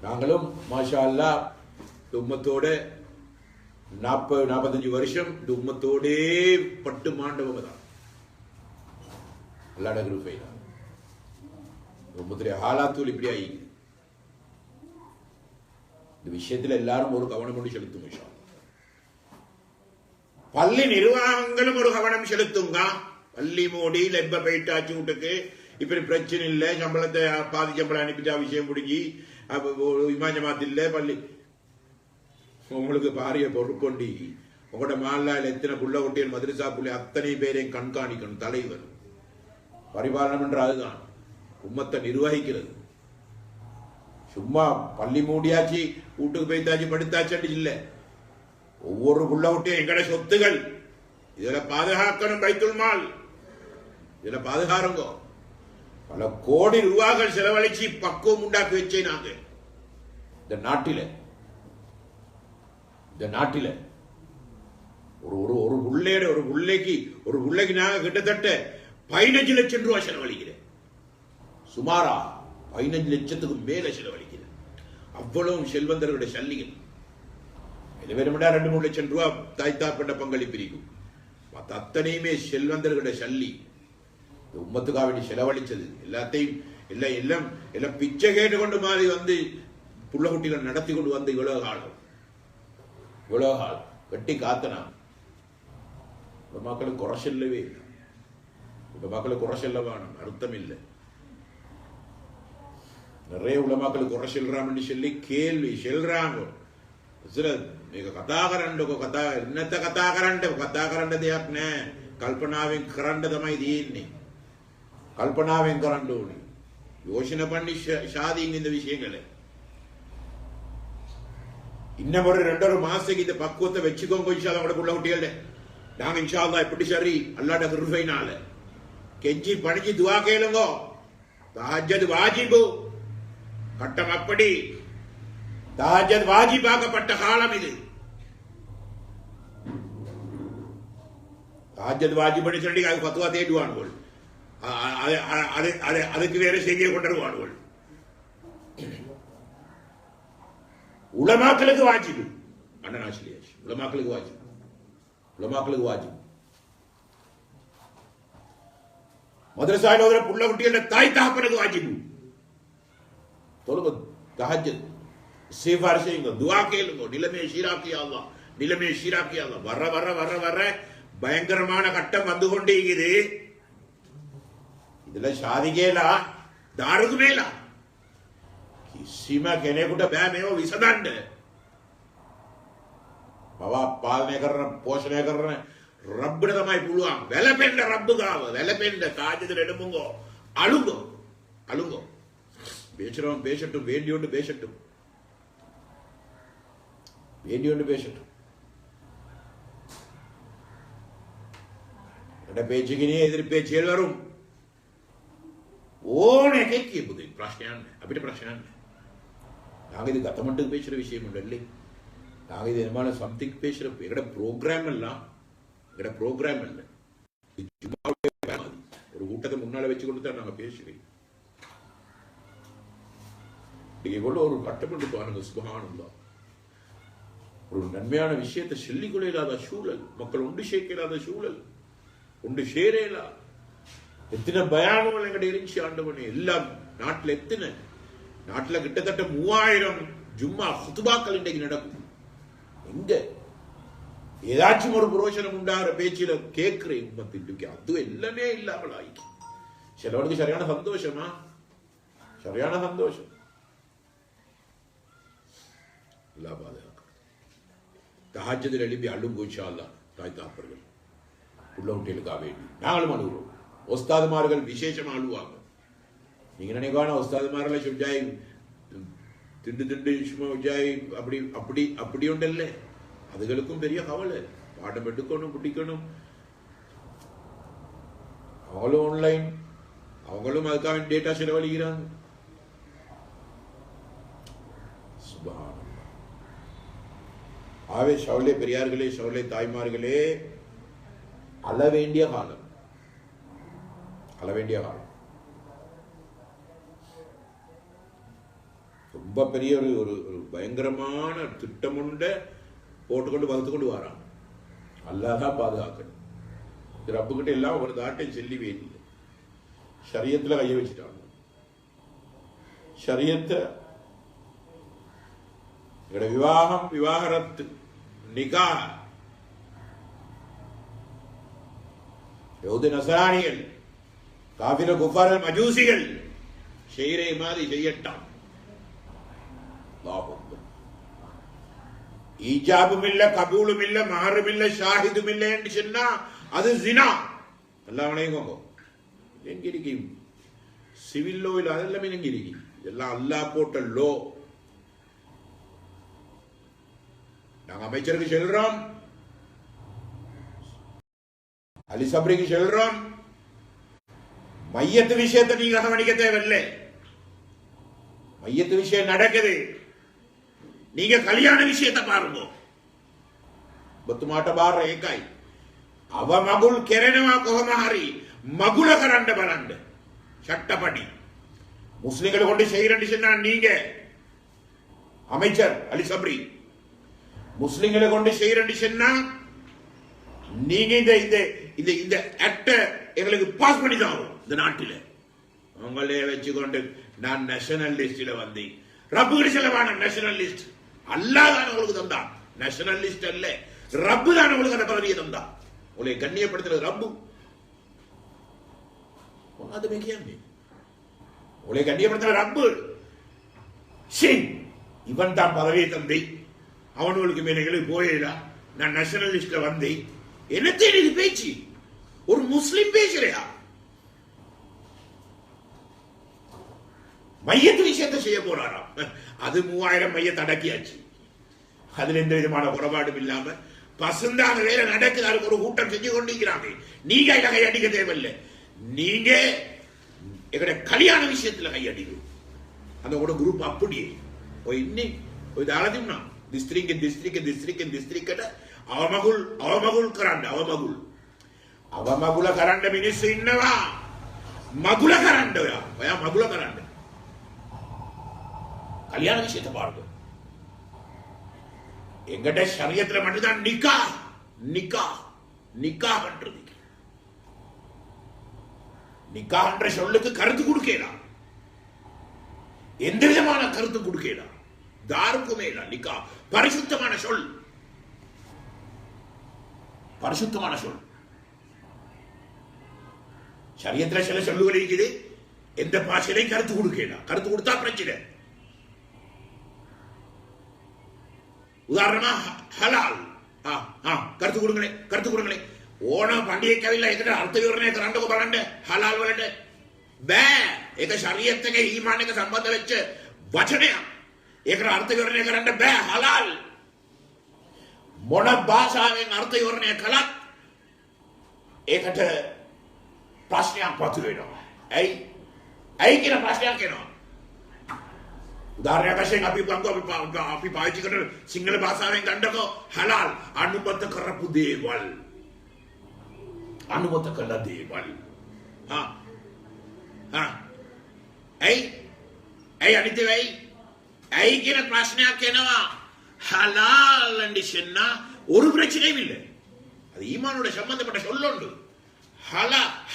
B: நாங்களும் மாஷா அல்லாஹ் இந்த உம்மத்தோட 40-45 வருஷம் இந்த உம்மத்தோடே பட்டு மாண்டவங்க தான். அல்லாஹ்வுடைய கிருபை தான். குடும்பத்திலே ஹாலாத்தூள் இப்படி ஆகிக்குது. இந்த விஷயத்தில் எல்லாரும் ஒரு கவனம் கொண்டு செலுத்தும் விஷயம். பள்ளி நிர்வாகங்களும் ஒரு கவனம் செலுத்துங்க. பள்ளி மூடி லெப்ப போயிட்டாச்சு வீட்டுக்கு, இப்ப பிரச்சனை இல்லை, சம்பளத்தை பாதி சம்பளம் அனுப்பிட்டா விஷயம் முடிஞ்சு விமானமாத்தில்ல பள்ளி. உங்களுக்கு பாரிய பொறுப்பொண்டி உங்களோட மாநில எத்தனை புள்ள குட்டிகள் மதுரசா புள்ளி அத்தனை பேரையும் கண்காணிக்கணும். தலைவர் பரிபாலனம் என்ற அதுதான் உம்மத்தை நிர்வகிக்கிறது. சும்மா பள்ளி மூடியாச்சு வீட்டுக்கு போய்த்தாச்சு படுத்தாச்சு இல்லை. ஒவ்வொரு புள்ள குட்டியும் எங்கட சொத்துகள், இதுல பாதுகாக்கணும். பைத்துல் மால் இதுல பாதுகாருங்க. பல கோடி ரூபாய்கள் செலவழிச்சு பக்குவம் உண்டாக்கி வச்சே நாங்க இந்த நாட்டில ஒரு புள்ளைக்கு நாங்க கிட்டத்தட்ட 15 லட்சம் ரூபாய் செலவழிக்கிறேன். சுமாரா 15 லட்சத்துக்கு மேல செலவழிக்கிறேன். அவ்வளவு செல்வந்தர்களுடைய சல்லிகள். இது வெறுமடா 2-3 லட்சம் ரூபாய் தாய்த்தாப்பட்ட பங்களிப்பு இருக்கும். மற்ற அத்தனையுமே செல்வந்தர்களுடைய சல்லி. உம்மத்துக்காக வேண்டி செலவழிச்சது எல்லாத்தையும் எல்லாம் பிச்சை கேட்டுக்கொண்டு மாதிரி வந்து புள்ள குட்டிகள் நடத்தி கொண்டு வந்து இவ்வளவு காலம் வெட்டி காத்தனா. மக்களுக்கு குறை செல்லவே இல்லை. இப்ப மக்களுக்கு குறை செல்ல வேணும் அர்த்தம் இல்லை. நிறைய உலமாக்களுக்கு குறை செல்றான்னு சொல்லி கேள்வி செல்றாங்க. මේක කතා කරන්නකො කතා නැත්ත කතා කරන්න දෙයක් නෑ. කල්පනාවෙන් කරන්න තමයි තියෙන්නේ. කල්පනාවෙන් කරන්න ඕනේ. யோசனை பண்ணி சாதிங்க இந்த விஷயங்களை. இன்னும் ஒரு 2 மாசத்துக்கு இந்த பக்குவத்தை வச்சுக்கோங்க. இன்ஷால்லா கூட புள்ள குட்டிகள் நாங்க இன்ஷால்லா எப்படி சரி அல்லாஹ்ட கிருபையினால கெஞ்சி பணிஞ்சு துஆ கேளுங்க. தஹஜ்ஜுத் வாஜிபு கட்டம் அப்படி. தஹஜ்ஜுத் வாஜிபாக்கப்பட்ட காலம் இது. தஹஜ்ஜுத் வாஜிபடி சொல்லி அது ஃபத்வா தேடுவார்கள். அதுக்கு வேற செய்தியை கொண்டுருவார்கள். உலமாக்களுக்கு வாஜிபு அண்ணனாசிலியாச்சு. உலமாக்களுக்கு வாஜிபு. மதரசாயில் ஓதுற புள்ள குட்டிகள தாய் தகப்பனுக்கு வாஜிபு. தொழுக தஹஜ்ஜுத் இஸ்திக்ஃபார் செய்யுங்க, துஆ கேளுங்க. நிலைமையை சீராக்கியா அல்லாஹ், நிலைமையை சீராக்கியா அல்லாஹ். வர வர வர வர பயங்கரமான கட்டம் வந்து கொண்டே இருக்குது. இதுல ශාදිකේලා දාරුක මේලා කිසිම කෙනෙකුට බෑ මේව විසඳන්න. බව පාලනය කරන පෝෂණය කරන රබ්බට තමයි පුළුවන්. වැළපෙන්න රබ්බ ගාව, වැළපෙන්න කාජද රෙඩමුංගෝ අලුංගෝ பேசுறோம் பேசட்டும், வேண்டியோண்டு பேசட்டும். என்ற பேச்சுக்கினே எதிர் பேச்சுகள் வரும். ඕන එකෙක් කියපුද ප්‍රශ්නයක් නැහැ. අපිට ප්‍රශ්නයක් නැහැ. நாங்க இது கத்தமண்டுக்கு பேசுற விஷயம் இல்லை. நாங்க இது என்ன சம்திங் பேசுற எங்கட ப்ரோக்ராம் எல்லாம் இல்லை. ஒரு கூட்டத்தை முன்னால வச்சு கொண்டு தான் நாங்க பேசுறோம். இவ்வளோ ஒரு கட்டப்பட்டு பாருங்க. சுபஹானல்லாஹ். ஒரு நன்மையான விஷயத்தை சொல்லிக்கொள்ள இல்லாத சூழல், மக்கள் ஒன்று சேர்க்க இல்லாத சூழல், ஒன்று சேரலா. எத்தனை பயானங்கள் எங்கட இருந்துச்சு ஆண்டவனே. எல்லாம் நாட்டுல கிட்டத்தட்ட 3000 ஜும்மா ஹுதுபாக்கள் இன்றைக்கு நடக்கும். எங்க ஏதாச்சும் ஒரு புரோஷனம் உண்டாகிற பேச்சில கேட்கிறேன் உம்மத்தின். அது எல்லாமே இல்லாமல் ஆகி சிலவனுக்கு சரியான சந்தோஷமா, சரியான சந்தோஷம். எல்லாம் பாதுகாக்க தஹஜ்ஜுதில் எழுப்பி அழும் இன்ஷா அல்லாஹ். தாய் தாப்பர்கள் உள்ள குட்டிகளுக்காக வேண்டி நாங்களும் அழுகிறோம். ஒஸ்தாதுமார்கள் விசேஷமா அழுவாங்க. நீங்க நினைக்கான ஒஸ்தாதுமார்களை சுஜாய் திண்டு சும்மா உஜாய் அப்படி உண்டல்ல. அதுகளுக்கும் பெரிய கவலை. பாடம் எடுக்கணும், பிடிக்கணும். அவங்களும் ஆன்லைன், அவங்களும் அதுக்காக டேட்டா செலவழிக்கிறாங்க. ஆவே சவுளே பெரியார்களே, சவுளே தாய்மார்களே, அழ வேண்டிய காலம். ரொம்ப பெரிய ஒரு பயங்கரமான திட்டம் உண்ட போட்டுக்கொண்டு வளர்த்து கொண்டு வரான். அல்லாஹ் பாதுகாக்கணும். ரப்புக்கிட்ட எல்லாம் ஒரு தாட்டை செல்லி வேண்டிய ஷரியத்துல கைய வச்சுட்டாங்க. ශරීයත එකට විවාහම් විවාහරත් නිකා யஹூதி நசராணிகள் காபிர குஃபார் மஜூசிகள் செய்யறே மாதிரி செய்யட்டான். ஈஜாபும் இல்ல கபூலும் இல்ல மஹரும் இல்ல ஷாஹிதும் இல்ல என்று சொன்னா அது ஜினா. எல்லாம் வணங்குங்க. எங்க இருக்கு சிவில் லோ இல்ல அதெல்லாம் எங்க இருக்கு? இதெல்லாம் அல்லாஹ் போட்ட லோ. நாங்க அமைச்சருக்கு சொல்றோம், அலி சப்ரிக்கு சொல்றோம், மையத்து விஷயத்தை நீங்க கவனிக்க தேவையில்லை. மையத்து விஷயம் நடக்குது, நீங்க கல்யாண விஷயத்தை பாருங்க. බතුමාට බාර ඒකයි. අව මගුල් කෙරෙනවා කොහොම හරි මගුල කරන්න බලන්න. சட்டப்படி முஸ்லிம்களை கொண்டு செய்யறேன்னு சொன்னா நீங்க அமைச்சர் அலி சப்ரி முஸ்லிம்களை கொண்டு செய்யறேன்னு சொன்னா நீங்க இந்த இந்த இந்த இந்த ஆக்ட எங்களுக்கு பாஸ் பண்ணி தான் இந்த நாட்டில். உங்களே வச்சுக்கொண்டு நான் நேஷனல் லிஸ்ட்ல வந்தேன். ரப்புக்கு செலவான நேஷனல் லிஸ்ட் அல்லாஹ் தான் உங்களுக்கு தந்தான். நேஷனல் லிஸ்ட் அல்ல, ரப்பு தான் உங்களுக்கு அந்த பதவியை தந்தான். உங்களை கண்ணியப்படுத்துறது ரப்பு. அதுமே කියන්නේ உங்களை கண்ணியப்படுத்துற ரப்பு. இவன் தான் பதவியை தந்தை, அவனுக்கு மேலே போயிடா. நான் நேஷனல் லிஸ்ட்ல வந்தேன். என்ன தெரியுது பேச்சு? ஒரு முஸ்லிம் பேசுறியா? மையத்து விஷயத்தை செய்ய போறாராம். அது 3000 மையத்தை அடக்கியாச்சு. அதுல எந்த விதமான குறைபாடும் இல்லாம பசுந்தான வேலை நடக்குது. அதுக்கு ஒரு கூட்டம் செஞ்சு கொண்டிருக்கிறாங்க. நீங்க கை அடிக்க தேவையில்லை. நீங்க எங்கட கல்யாண விஷயத்துல கை அடிக்கும். அந்த கூட குரூப் அப்படியே දාලා දිස්ත්‍රික්කෙට අවමගුල් කරන්න අවමගුල කරන්න මිනිස්සු ඉන්නවා. මගුල කරන්න ඔයා මගුල කරන්න. கல்யாண விஷயத்தை பாருங்க. எங்கட ஷரியத்துல மட்டும்தான் நிக்கா நிக்கா நிக்கா பண்றது. நிக்கா என்ற சொல்லுக்கு கருத்து கொடுக்கலாம். எந்த விதமான கருத்து கொடுக்கலாம். தாருக்குமே நிக்கா பரிசுத்தமான சொல். பரிசுத்தமான சொல். ஷரியத்துல சில சொல்லுகள் இருக்குது. எந்த பாஷையிலையும் கருத்து கொடுக்கலாம். கருத்து கொடுத்தா பிரச்சனை. உதாரணமா ஹலால் கருத்து கொடுங்களே ඕන පණ්ඩියෙක් ඇවිල්ලා ඒකට අර්ථ විවරණය කරන්නකො බලන්න හලාල් වලට බෑ. ඒක ශරීයත් එක්ක ඊමාන් එක සම්බන්ධ වෙච්ච වචනයක්. ඒකට අර්ථ විවරණය කරන්න බෑ හලාල්. මොන භාෂාවෙන් අර්ථ විවරණය කළත් ඒකට ප්‍රශ්නයක් පතු වෙනවා. ඇයි කියන ප්‍රශ්නයක් එනවා. උදාහරණයක් වශයෙන් අපි පාවිච්චි කරන සිංහල භාෂාවෙන් ගන්නකො හලාල් අනුමත කරපු දේවල්. අනුමත කළ දේවල්. ඇයි අනිත් ඇයි කියන ප්‍රශ්නයක් එනවා. ஹலால் என்று சொன்னா ஒரு பிரச்சனையும் இல்லை. அது ஈமானோட சம்பந்தப்பட்ட சொல்லொண்டு.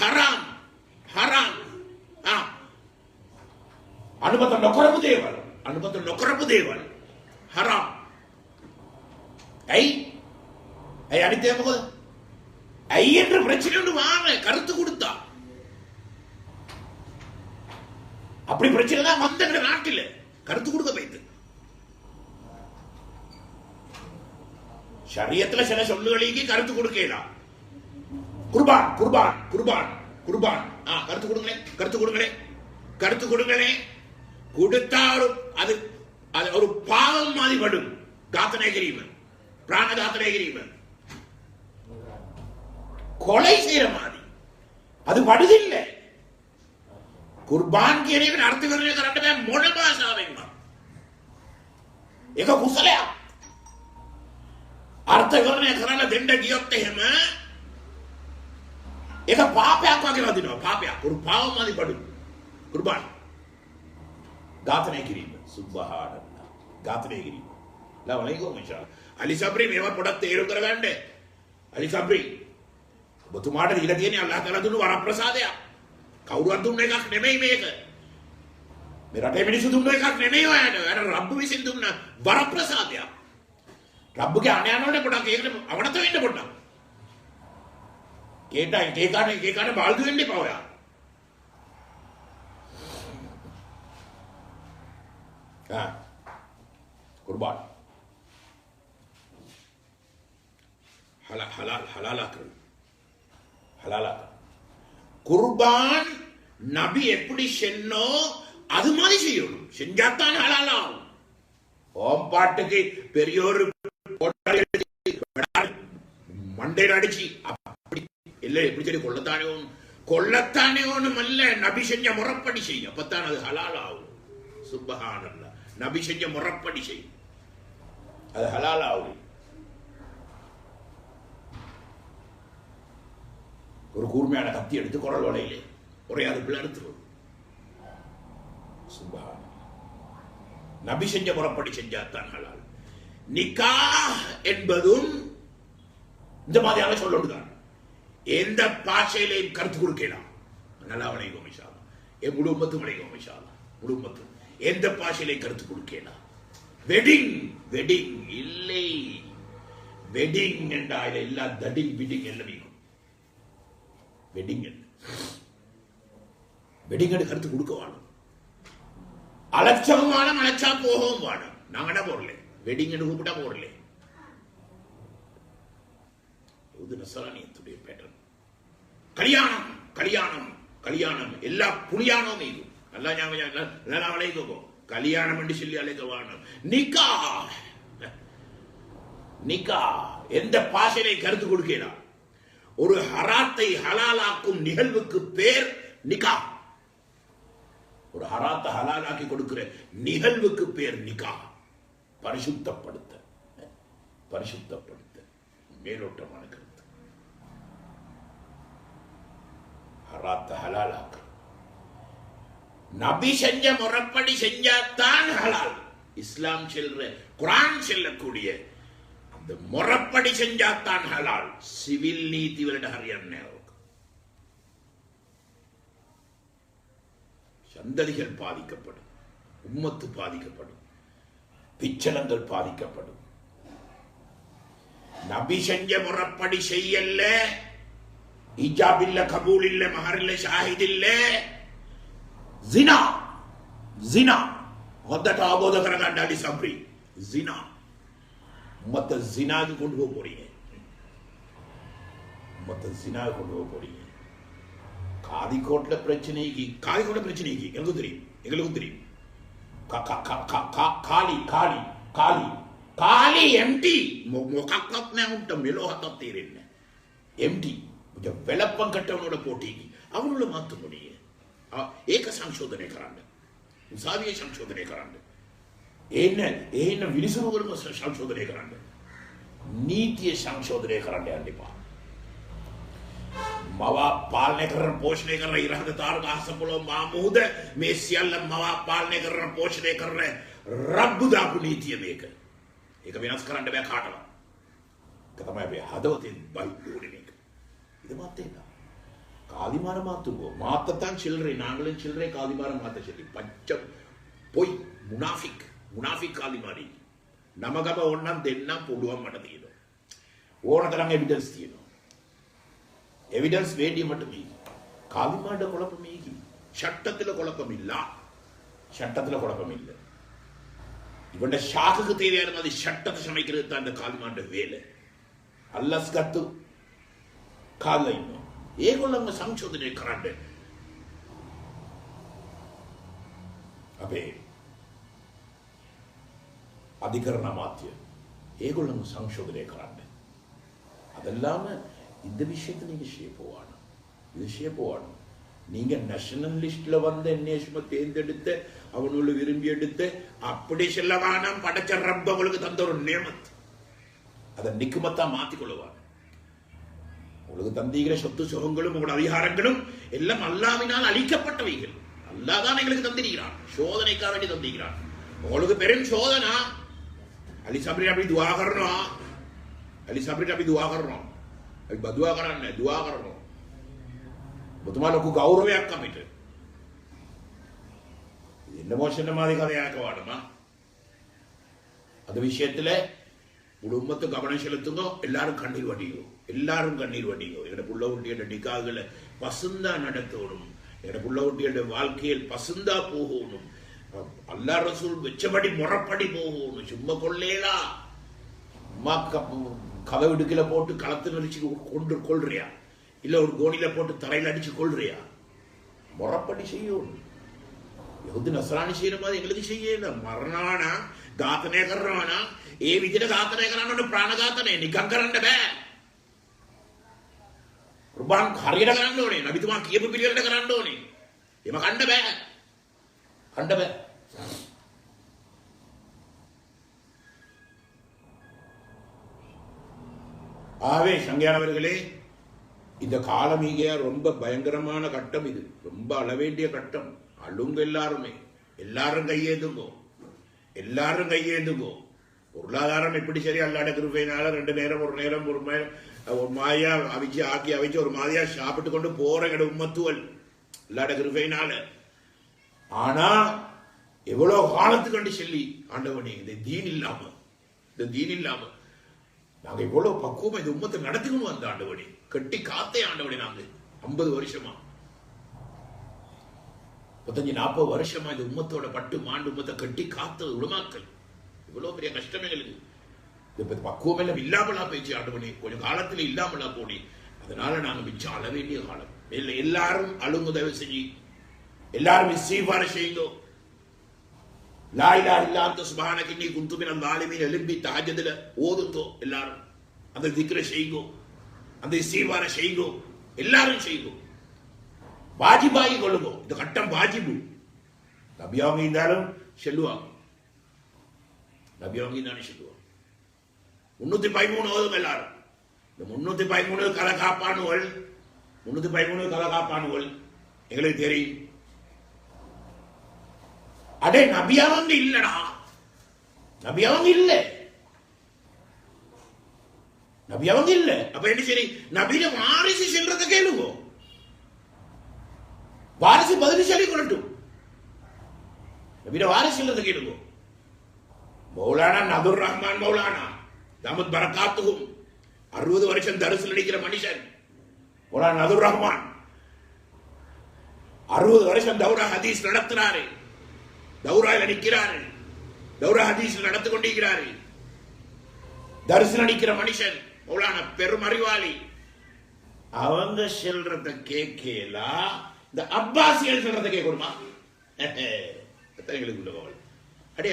B: ஹராம் ஹராம் අනුමත නොකරපු දේවල්. අනුමත නොකරපු දේවල් හරාම්. ඇයි අනිත් එක මොකද? ඇයි என்ற பிரச்சனை ஒன்று வாங்க கருத்து கொடுத்தா. அப்படி பிரச்சனை தான் வந்த நாட்டில் கருத்து கொடுக்க போயிட்டு. ஷரியத்துல சில சொல்லுகளுக்கு கருத்து கொடுக்கலாம். குர்பான் குர்பான் குர்பான் குர்பான் கருத்து கொடுங்களே கொடுத்தா அது ஒரு பாவம் மாதிரி படும். காத்தனை கிரீமன் பிராண காத்தனை கிரீமன் கொலை செய்யற மாதிரி அது படுதில்லை. குர்பான் කියන අර්ථ විවරණය කරන්න බෑ මොන භාෂාවෙන්ම. ඒක කුසලයක්. අර්ථ විවරණය කරන්න දෙන්න ගියොත් එහෙම ඒක පාපයක් වගේ වදිනවා. පාපයක්. ஒரு பாவம் மாதிரி படும். குர்பான் ඝාතනය කිරීම සුබ්හානල්ලා ඝාතනය කිරීම. ලවලයිකෝ මචං අලි සබ්රි මේවා පොඩක් තේරුම් කරගන්න. අලි සබ්රි ඔබතුමාට දීලා තියෙන්නේ අල්ලාහ් තාලා දුන්නු වරප්‍රසාදයක්. කවුරුවත් දුන්න එකක් නෙමෙයි මේක. මේ රටේ මිනිස්සු දුන්න එකක් නෙමෙයි ඔයාට. ඔයාට රබ්බු විසින් දුන්න වරප්‍රසාදයක්. රබ්බුගේ අනයනෝනේ පොඩක් ඒකට අවනත වෙන්න පොඩක්. ඒකට බාල්දු වෙන්න එපා ඔයා. कुर्बान हलाला कुर्बान நபி எப்படி சென்னோ அது மாதிரி செய்யணும். செஞ்சாத்தான் ஹலாலாகும். ஓம் பாட்டுக்கு பெரியோரு மண்டையில் அடிச்சு அப்படி இல்லை எப்படி சரி கொள்ளத்தானே ஒண்ணும் அல்ல. நபி செஞ்ச முறைப்படி செய்யும், அப்பத்தான் அது ஹலாலாகும். சுப்ஹானல்லாஹ். நபி செஞ்ச முறைப்படி செய்யும், அது ஹலாலாகும். ஒரு கூர்மையான கத்தி எடுத்து குரல் வலையிலே ஒரே அடுப்பில் அறுத்துரும். நபி செஞ்ச முறைப்படி செஞ்சாத்தான் ஹலால். நிக்கா என்பதும் இந்த மாதிரியான சொல்லொண்டுதான். எந்த பாஷையிலையும் கருத்து கொடுக்கலாம். நல்லா வளைக்கும் இன்ஷா அல்லாஹ். என் முழு உம்மத்தும் வளைக்கும் இன்ஷா அல்லாஹ். முழு உம்மத்தும் எந்த பாஷையிலையும் கருத்து கொடுக்கலாம். வெட்டிங் வெட்டிங் இல்லை, வெட்டிங் என்றா எல்லா தடிங் பிடிங் எல்லாம் வெட்டிங் வெட்டிங் கருத்து கொடுக்க வேணும். அலட்சம் வேணும், அலட்சா போகவும் வேணும். நாங்க என்ன போடல, வெட்டிங் கூப்பிட்டா போடல. இது நசரானியத்துடைய பேட்டர்ன். கல்யாணம் கல்யாணம் கல்யாணம் எல்லா புனியானோம் இது. நல்லா ஞாபகம் அழைக்கோ கல்யாணம் என்று சொல்லி அழைக்க வேணும். நிக்கா நிக்கா எந்த பாஷையை கருத்து கொடுக்கலாம். ஒரு ஹராத்தை ஹலாலாக்கும் நிகழ்வுக்கு பேர் நிக்கா. ஒரு ஹராத்தை ஹலாலாக்கி கொடுக்கிற நிகழ்வுக்கு பேர் நிக்கா. பரிசுத்தப்படுத்த பரிசுத்தப்படுத்த மேலோட்டமான கருத்து. ஹராத்தை ஹலாலாக்க நபி செஞ்ச முறைப்படி செஞ்சாத்தான் ஹலால். இஸ்லாம் செல்ற குர்ஆன் செல்லக்கூடிய அந்த முறைப்படி செஞ்சாத்தான் ஹலால். சிவில் நீதி වලට හරියන්නේ නැහැ. சந்ததிகள் பாதிக்கப்படும், உம்மத்து பாதிக்கப்படும், பிச்சலங்கள் பாதிக்கப்படும். நபி செஞ்ச முறைப்படி செய்யல, இஜாப் இல்ல, கபூல் இல்ல, மஹர் இல்ல, ஷாஹித் இல்ல, ஜினா ஜினா ஹொத்தට අවබෝධ කරගන්න අඩි සම්ප්‍රී ஜினா மத்த ஜினாக்கு கொண்டு போக போறீங்க. மத்த ஜினாக்கு கொண்டு போக போறீங்க. காதிக்கோட்ல பிரச்சனைக்கு எனக்கு தெரியும், எங்களுக்கும் தெரியும். காலி காலி காலி කාලේ empty මොකක්වත් නැහැ උන්ට මෙලොවහක් තේරෙන්නේ empty கொஞ்சம் வெளப்பம் கட்டவனோட போட்டிக்கு அவங்கள மாற்ற முடியும். ඒක සංශෝධනය කරන්න, උසාවියේ සංශෝධනය කරන්න, එන්න විනිසුරුවලම සංශෝධනය කරන්න, නීතිය සංශෝධනය කරන්න යන්න එපා. මවා පාලනය කරන පෝෂණය කරන ඉරහඳ තාරක අහසපොළොව මාමුහුද මේ සියල්ල මවා පාලනය කරන පෝෂණය කරන රබ්බු දාපු නීතිය මේක. ඒක වෙනස් කරන්න බෑ කාටවත්. ඒක තමයි අපි හදවතින් බයින්නේ මේක. இது மாத்தேடா காதிமார மாத்துவோம். மாத்தத்தான் சில்லறை, நாங்களும் சில்லறை காதிமார மாத்த சொல்லி பச்சம் பொய் முனாஃபிக் காதிமாரி நமகම ඕන්නම් දෙන්නම් පුළුවන් මට තියෙනවා. ඕන තරම් එවිඩන්ස් තියෙනවා. எவிடன்ஸ் வேண்டிய மட்டுமே. காதிமாட குழப்பம் ஈகி. சட்டத்தில் குழப்பம் இல்ல, சட்டத்தில் குழப்பம் இல்லை. இவண்ட ஷாக்குக்கு தேவையான மாதிரி சட்டத்தை சமைக்கிறது தான் இந்த காதிமாண்ட வேலை. அல்லஸ் கத்து කාල ඉන්නවා. ඒගොල්ලන්ව සංශෝධනය කරන්න අපේ அதிகரண மாத்திய ඒගොල්ලන්ව සංශෝධනය කරන්න. அதெல்லாம இந்த விஷயத்தை நீங்க ஷேப்புவானும், இது ஷேப்புவானும். நீங்க நேஷனல் லிஸ்ட்ல வந்த நேஷம தேர்ந்தெடுத்த அவனோட விரும்பி எடுத்த அப்படி செல்லவானம் படைச்ச ரப்ப உங்களுக்கு தந்த ஒரு நியமத், அதை நிக்குமத்தா மாத்திக்கொள்ளுவான். உங்களுக்கு தந்திக்கிற சொத்து சுகங்களும் உங்களோட அதிகாரங்களும் எல்லாம் அல்லாஹ்வினால் அளிக்கப்பட்டவைகள். அல்லாஹ் தான் எங்களுக்கு தந்திருக்கிறான், சோதனைக்காக வேண்டி தந்திருக்கிறான். உங்களுக்கு பெரும் சோதனா. அலி சப்ரி அப்படி துவா කරනවා, அலி சப்ரிට අපි දුවා කරනවා, අපි බදුවා කරන්නේ දුවා කරනවා. ඔබතුමා ලොකු ගෞරවයක් අපිට. என்னமோ சின்ன மாதிரி கதையாக்க வாடுமா அந்த விஷயத்துல குடும்பத்தை கவனம் செலுத்துங்க. எல்லாரும் கண்ணீர் வடிங்கோ, எல்லாரும் கண்ணீர் வடிங்கோ. என்னோட புள்ள குட்டியோட நிக்காதுல பசுந்தா நடத்தணும், என்னோட புள்ள குட்டியோட வாழ்க்கையில் பசுந்தா போகணும். அல்லாஹ் ரசூல் வெச்சபடி முறப்படி போகணும். சும்மா கொள்ளேலா அம்மா கதை விடுக்கல போட்டு களத்து நடிச்சு கொண்டு கொள்றியா, இல்ல ஒரு கோணில போட்டு தரையில் அடிச்சு கொள்றியா? முறப்படி செய்யணும். යහුදු නසරානි செய்யற மாதிரி எங்களுக்கு செய்யல. මරණානා ඝාතනය කරනවා ඒ විදිහට ඝාතනය කරන්න ඕනේ. ප්‍රාණඝාතනය නිකන් කරන්න බෑ. කුර්බාන් හරියට කරන්න ඕනේ. නබිතුමා කියපු පිළිවෙලට කරන්න ඕනේ. එහෙම කන්න බෑ. කන්න බෑ. ஆவே சங்கையானவர்களே, இந்த காலமிக ரொம்ப பயங்கரமான கட்டம். இது ரொம்ப அளவேண்டிய கட்டம். அழுங்க எல்லாருமே, எல்லாரும் கையேந்துங்கோ, எல்லாரும் கையேந்துங்கோ. பொருளாதாரம் எப்படி சரி அல்லாட கிருபையினால 2 நேரம் ஒரு மாயா அவிச்சு ஆக்கி அவிச்சு ஒரு மாதிரியா சாப்பிட்டு கொண்டு போற கிட உம்மத்துவல் அல்லாட கிருபையினால. ஆனா எவ்வளவு காலத்துக்கு கண்டு சொல்லி ஆண்டவனே இந்த தீன் இல்லாம நாங்க எவ்வளவு பக்குவமா இந்த உம்மத்தை நடத்திக்கணும். அந்த ஆண்டவனே கட்டி காத்தே ஆண்டவனே நாங்க 50 வருஷமா 35-40 வருஷமா இந்த உம்மத்தோட பட்டு மாண்டு உம்மத்தை கட்டி காத்த உலமாக்கள். இவ்வளவு பெரிய கஷ்டம் எங்களுக்கு. பக்குவம் எல்லாம் இல்லாமலா போயிடுச்சு ஆண்டவனே, கொஞ்சம் காலத்துல இல்லாமலா போனி. அதனால நாங்க மிச்சம் அள வேண்டிய காலம். எல்லாரும் அழுங்க தயவு செஞ்சு, எல்லாரும் இஸ்திக்ஃபார் செய்யுங்க. லா இலாஹ இல்லா அன்த சுப்ஹானக இன்னி குன்து மினல் ஸாலிமீன் எழும்பி தஹஜ்ஜுதுல ஓதுங்கோ. எல்லாரும் அந்த திக்ர செய்யுங்க, அந்த இஸ்திக்ஃபார செய்யுங்க, எல்லாரும் செய்யுங்க. வாஜிபாகி கொள்ளுங்க. இந்த கட்டம் வாஜிபு. நபியாவங்க இருந்தாலும் செல்லுவாங்க, நபியாவங்க இருந்தாலும் செல்லுவாங்க. 313 ஓதும் எல்லாரும். இந்த 313 கலகாப்பானுவல், 313 கலகாப்பானுவல் எங்களுக்கு தெரியும். அடே நபியாவங்க இல்லடா, நபியாவங்க இல்ல, நபியாவங்க இல்ல. அப்ப என்ன சரி, நபியில வாரிசு செல்றத கேளுங்க, வாரிசு பதில் சொல்லி கொள்ளட்டும். நபியில வாரிசு செல்றத கேளுங்க. மௌலானா நதுர் ரஹ்மான் மௌலானா தாமத் பரகாத்துஹும் 60 வருஷம் தரிசில் நடிக்கிற மனுஷன் மௌலானா நதுர் ரஹ்மான் 60 வருஷம் தௌரா ஹதீஸ் நடத்துறாரு. தௌராயில் நிற்கிறாரு, தௌரா ஹதீஸில் நடந்து கொண்டிருக்கிறாரு. தரிசனம் அடிக்கிற மனுஷன் மௌலானா பெரும் அறிவாளி. அவங்க செல்றத கேட்கலா, இந்த அப்பாசியல் சொல்றத கேட்கணுமா? எங்களுக்கு உள்ள கவலை. அடே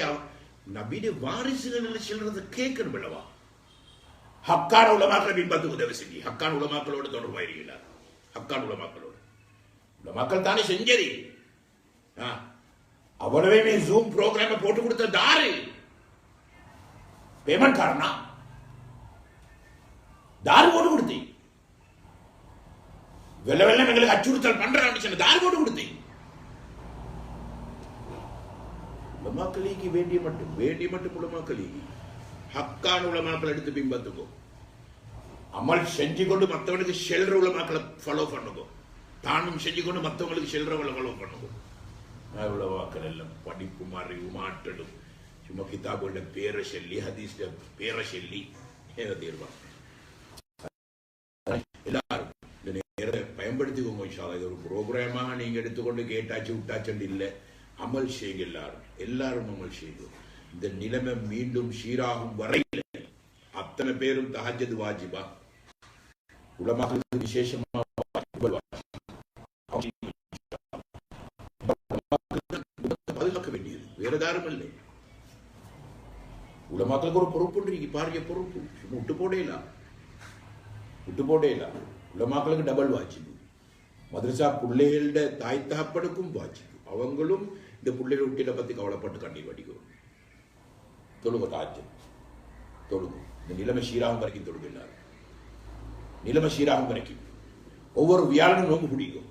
B: நபியுடைய வாரிசுகள் செல்றத கேட்கணும் அல்லவா? ஹக்கான உலமாக்களை பின்பற்ற உதவி செஞ்சு, ஹக்கான உலமாக்களோடு தொடர்பாயிருக்கிறார். ஹக்கான உலமாக்களோடு உலமாக்கள் தானே செஞ்சது. அவ்வளவே ஜூம் ப்ரோக்ராம் போட்டு கொடுத்த தாரு பேமெண்ட் காரணா தாரு போட்டு கொடுத்தீங்க. வெள்ள வெள்ளம் எங்களுக்கு அச்சுறுத்தல் பண்றான்னு தாரு போட்டு கொடுத்தீங்க. உலமாக்களுக்கு வேண்டிய மட்டும் உலமாக்களுக்கு ஹக்கான உலமாக்கள் எடுத்து பின்பற்றுங்க. அமல் செஞ்சு கொண்டு மற்றவனுக்கு செல்ற உலமாக்களை ஃபாலோ பண்ணுங்க. தானும் செஞ்சு கொண்டு மற்றவங்களுக்கு செல்றவங்களை ஃபாலோ பண்ணுங்க. உலமாக்கள் எல்லாம் படிப்பும் அறிவும் ஆற்றலும் சும்மா கிதாபோட பேரை சொல்லி ஹதீஸ் பேரை சொல்லி தீர்வாங்க. எல்லாரும் இந்த நேரத்தை பயன்படுத்திக்கோங்க. இது ஒரு ப்ரோக்ராமாக நீங்க எடுத்துக்கொண்டு கேட்டாச்சு விட்டாச்சு இல்லை. அமல் செய்யுங்க, எல்லாரும் அமல் செய்யும். இந்த நிலைமை மீண்டும் சீராகும் வரையில் அத்தனை பேரும் தஹஜ்ஜுத் வாஜிபா, உலமாக்களுக்கு விசேஷமா பாதுகாக்க வேண்டியது, வேற யாரும் இல்லை. உலமாக்களுக்கு ஒரு பொறுப்பு பாரிய பொறுப்பு. விட்டு போடலாம். உலமாக்களுக்கு டபுள் வாஜிபு. மதரசா பிள்ளைகளோட தாய் தகப்பனுக்கும் வாஜிபு. அவங்களும் இந்த பிள்ளைகளை விட்டில பத்தி கவலைப்பட்டு கண்ணீர் வடிக்கும். தொழுக தாஜ்ஜுத் தொழுக. இந்த நிலைமை சீராகும் வரைக்கும் தொழுக. எல்லாரும் நிலைமை சீராகும் வரைக்கும் ஒவ்வொரு வியாழனும் நோம்பு பிடிக்கும்.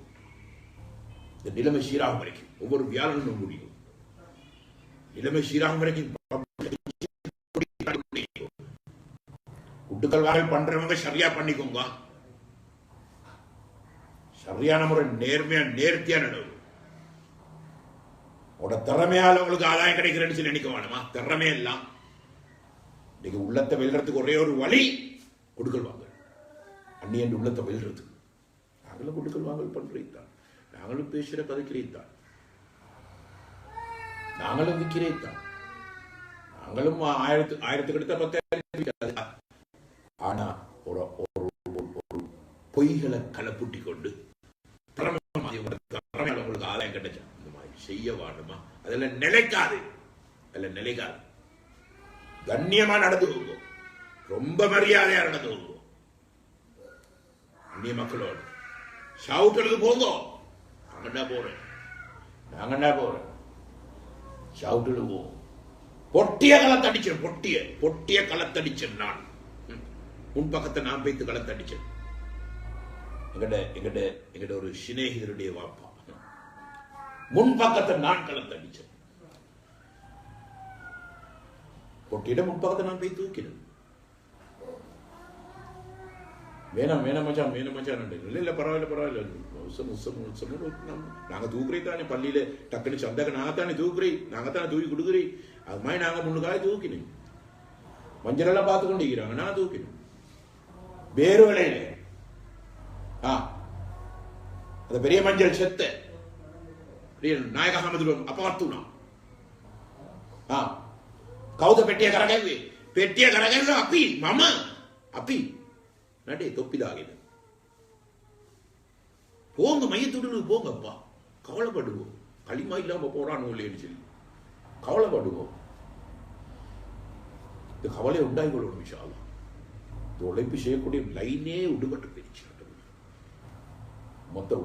B: இந்த நிலைமை சீராகும் வரைக்கும் ஒவ்வொரு வியாழனும் நோம்பு பிடிக்கும். நிலைமை சீராகும் வரைக்கும் குட்டுக்கள் வாங்கல் பண்றவங்க சரியா பண்ணிக்கோங்க. சரியான முறை நேர்மையா நேர்த்தியா நடக்கும். உங்களோட திறமையால உங்களுக்கு ஆதாயம் கிடைக்கிறேன்னு சொல்லி நினைக்க வேணுமா? திறமை எல்லாம் இன்னைக்கு உள்ளத்தை வெல்றதுக்கு ஒரே ஒரு வழி கொடுக்கல் வாங்கல். அந்நியன் உள்ளத்தை வெல்றதுக்கு நாங்களும் கொடுக்கல் வாங்கல் பண்றீங்க, நாங்களும் பேசுற கதைக்கிறீங்க, நாங்களும் விற்கிறீங்க, நாங்களும் ஆயிரத்துக்கு எடுத்த 10,000. ஆனா ஒரு பொய்களை கலப்புட்டி கொண்டு உங்களுக்கு ஆதாயம் கிடைச்சா இந்த மாதிரி செய்ய வேண்டுமா? அதெல்லாம் நிலைக்காது, அதெல்லாம் நிலைக்காது. கண்ணியமா நடந்து போகும், ரொம்ப மரியாதையா நடந்து போகும். அந்நிய மக்களோடு ஷவுட்டலுக்கு போங்க. நாங்கண்டா போறேன், நாங்கண்டா போறேன். ஷவுட்டலுக்கு போவோம். பொட்டிய களத்தடிச்சேன், பொட்டிய களத்தடிச்சேன். நான் முன்பக்கத்தை நான் வைத்து களத்தடிச்சேன். எங்கட ஒரு சிநேகிதருடைய வாப்பா முன்பக்கத்தை நான் களத்தடிச்சேன். பொட்டியிட முன்பக்கத்தை நான் போய் தூக்கினேன். வேணாம் மச்சான் இல்ல பரவாயில்ல நாங்க தூக்குறே தானே பள்ளியில டக்குனு சந்தாக நாங்க தானே தூக்குறே, நாங்க தானே தூக்கி கொடுக்குறே. அது மாதிரி நாங்க முன்னுக்காக தூக்கினேன். மஞ்சள் எல்லாம் பார்த்து கொண்டிருக்கிறாங்க, நான் தூக்கினேன் வேறு வேலையில. அந்த பெரிய மஞ்சள் செத்த நாயக அகமது அப்பாத்துனா කවුද පෙට්ටිය කරගැව්වේ? පෙට්ටිය කරගැව්වා අපි මම අපි නඩේ தொப்பி දාගෙන போங்க மையத்துடனு போங்கப்பா, கவலைப்படுவோம். களிமா இல்லாம போறான்னு இல்லைன்னு சொல்லி கவலைப்படுவோம். இந்த கவலை உண்டாகிக்கொள்ளணும் இன்ஷா அல்லாஹ். இந்த உழைப்பு செய்யக்கூடிய லைனே விடுபட்டு போயிடுச்சு.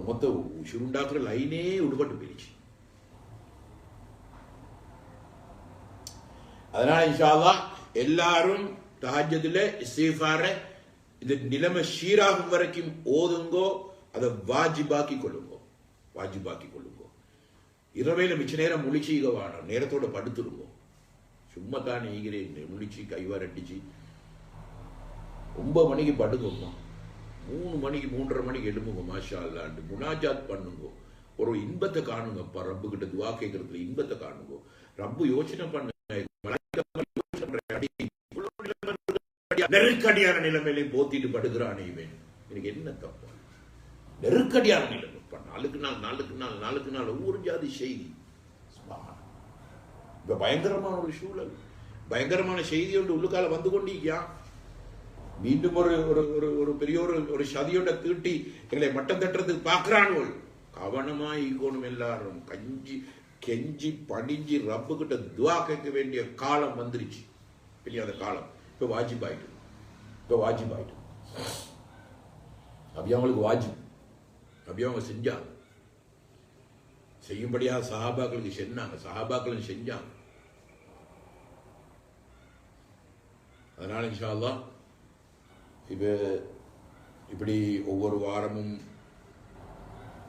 B: மொத்த உசுருண்டாக்குற லைனே விடுபட்டு போயிடுச்சு. அதனால இன்ஷா அல்லாஹ் எல்லாரும் தஹஜ்ஜுதுல இஸ்திக்ஃபார இந்த நிலைமை சீராகும் வரைக்கும் ஓதுங்கோ, அதை வாஜிபாக்கி கொள்ளுங்கோ. இரவையில மிச்ச நேரம் முழிச்சிக்க வேணும், நேரத்தோட படுத்துருங்கோ. சும்மா தான் ஈகிறேன் முழிச்சு கைவார் அடிச்சு 9 மணிக்கு படுங்கம்மா, 3 மணிக்கு 3:30 மணிக்கு எழும்புங்க. மாஷா அல்லாஹ் முனாஜாத் பண்ணுங்க, ஒரு இன்பத்தை காணுங்கப்பா. ரப்பு கிட்ட துவா கேட்கறதுல இன்பத்தை காணுங்க. ரப்பு யோசனை பண்ண நெருக்கடியான நிலைமையிலே போத்திட்டு படுகிறானே இவன், எனக்கு என்ன தப்பா? நெருக்கடியான நிலைமை நாளுக்கு நாள் ஒவ்வொரு ஜாதி செய்தி. இப்ப பயங்கரமான ஒரு சூழல், பயங்கரமான செய்தி ஒன்று உள்ளுக்கால வந்து கொண்டிருக்கியா. மீண்டும் ஒரு பெரிய ஒரு சதியோட தீட்டி எங்களை மட்டம் தட்டுறதுக்கு பார்க்கிறான்கள். கவனமாய் ஈகோணும். எல்லாரும் கெஞ்சி பணிஞ்சு ரப்பு கிட்ட துவா கேட்க வேண்டிய காலம் வந்துருச்சு. இல்லையா? அந்த காலம் இப்ப வாஜிபாயிட்டு அப்படி அவங்களுக்கு வாஜிப், அப்படி அவங்க செஞ்சாங்க. செய்யும்படியா சஹாபாக்களுக்கு செஞ்சாங்க, சஹாபாக்களும் செஞ்சாங்க. அதனால இன்ஷா அல்லாஹ் இப்படி ஒவ்வொரு வாரமும்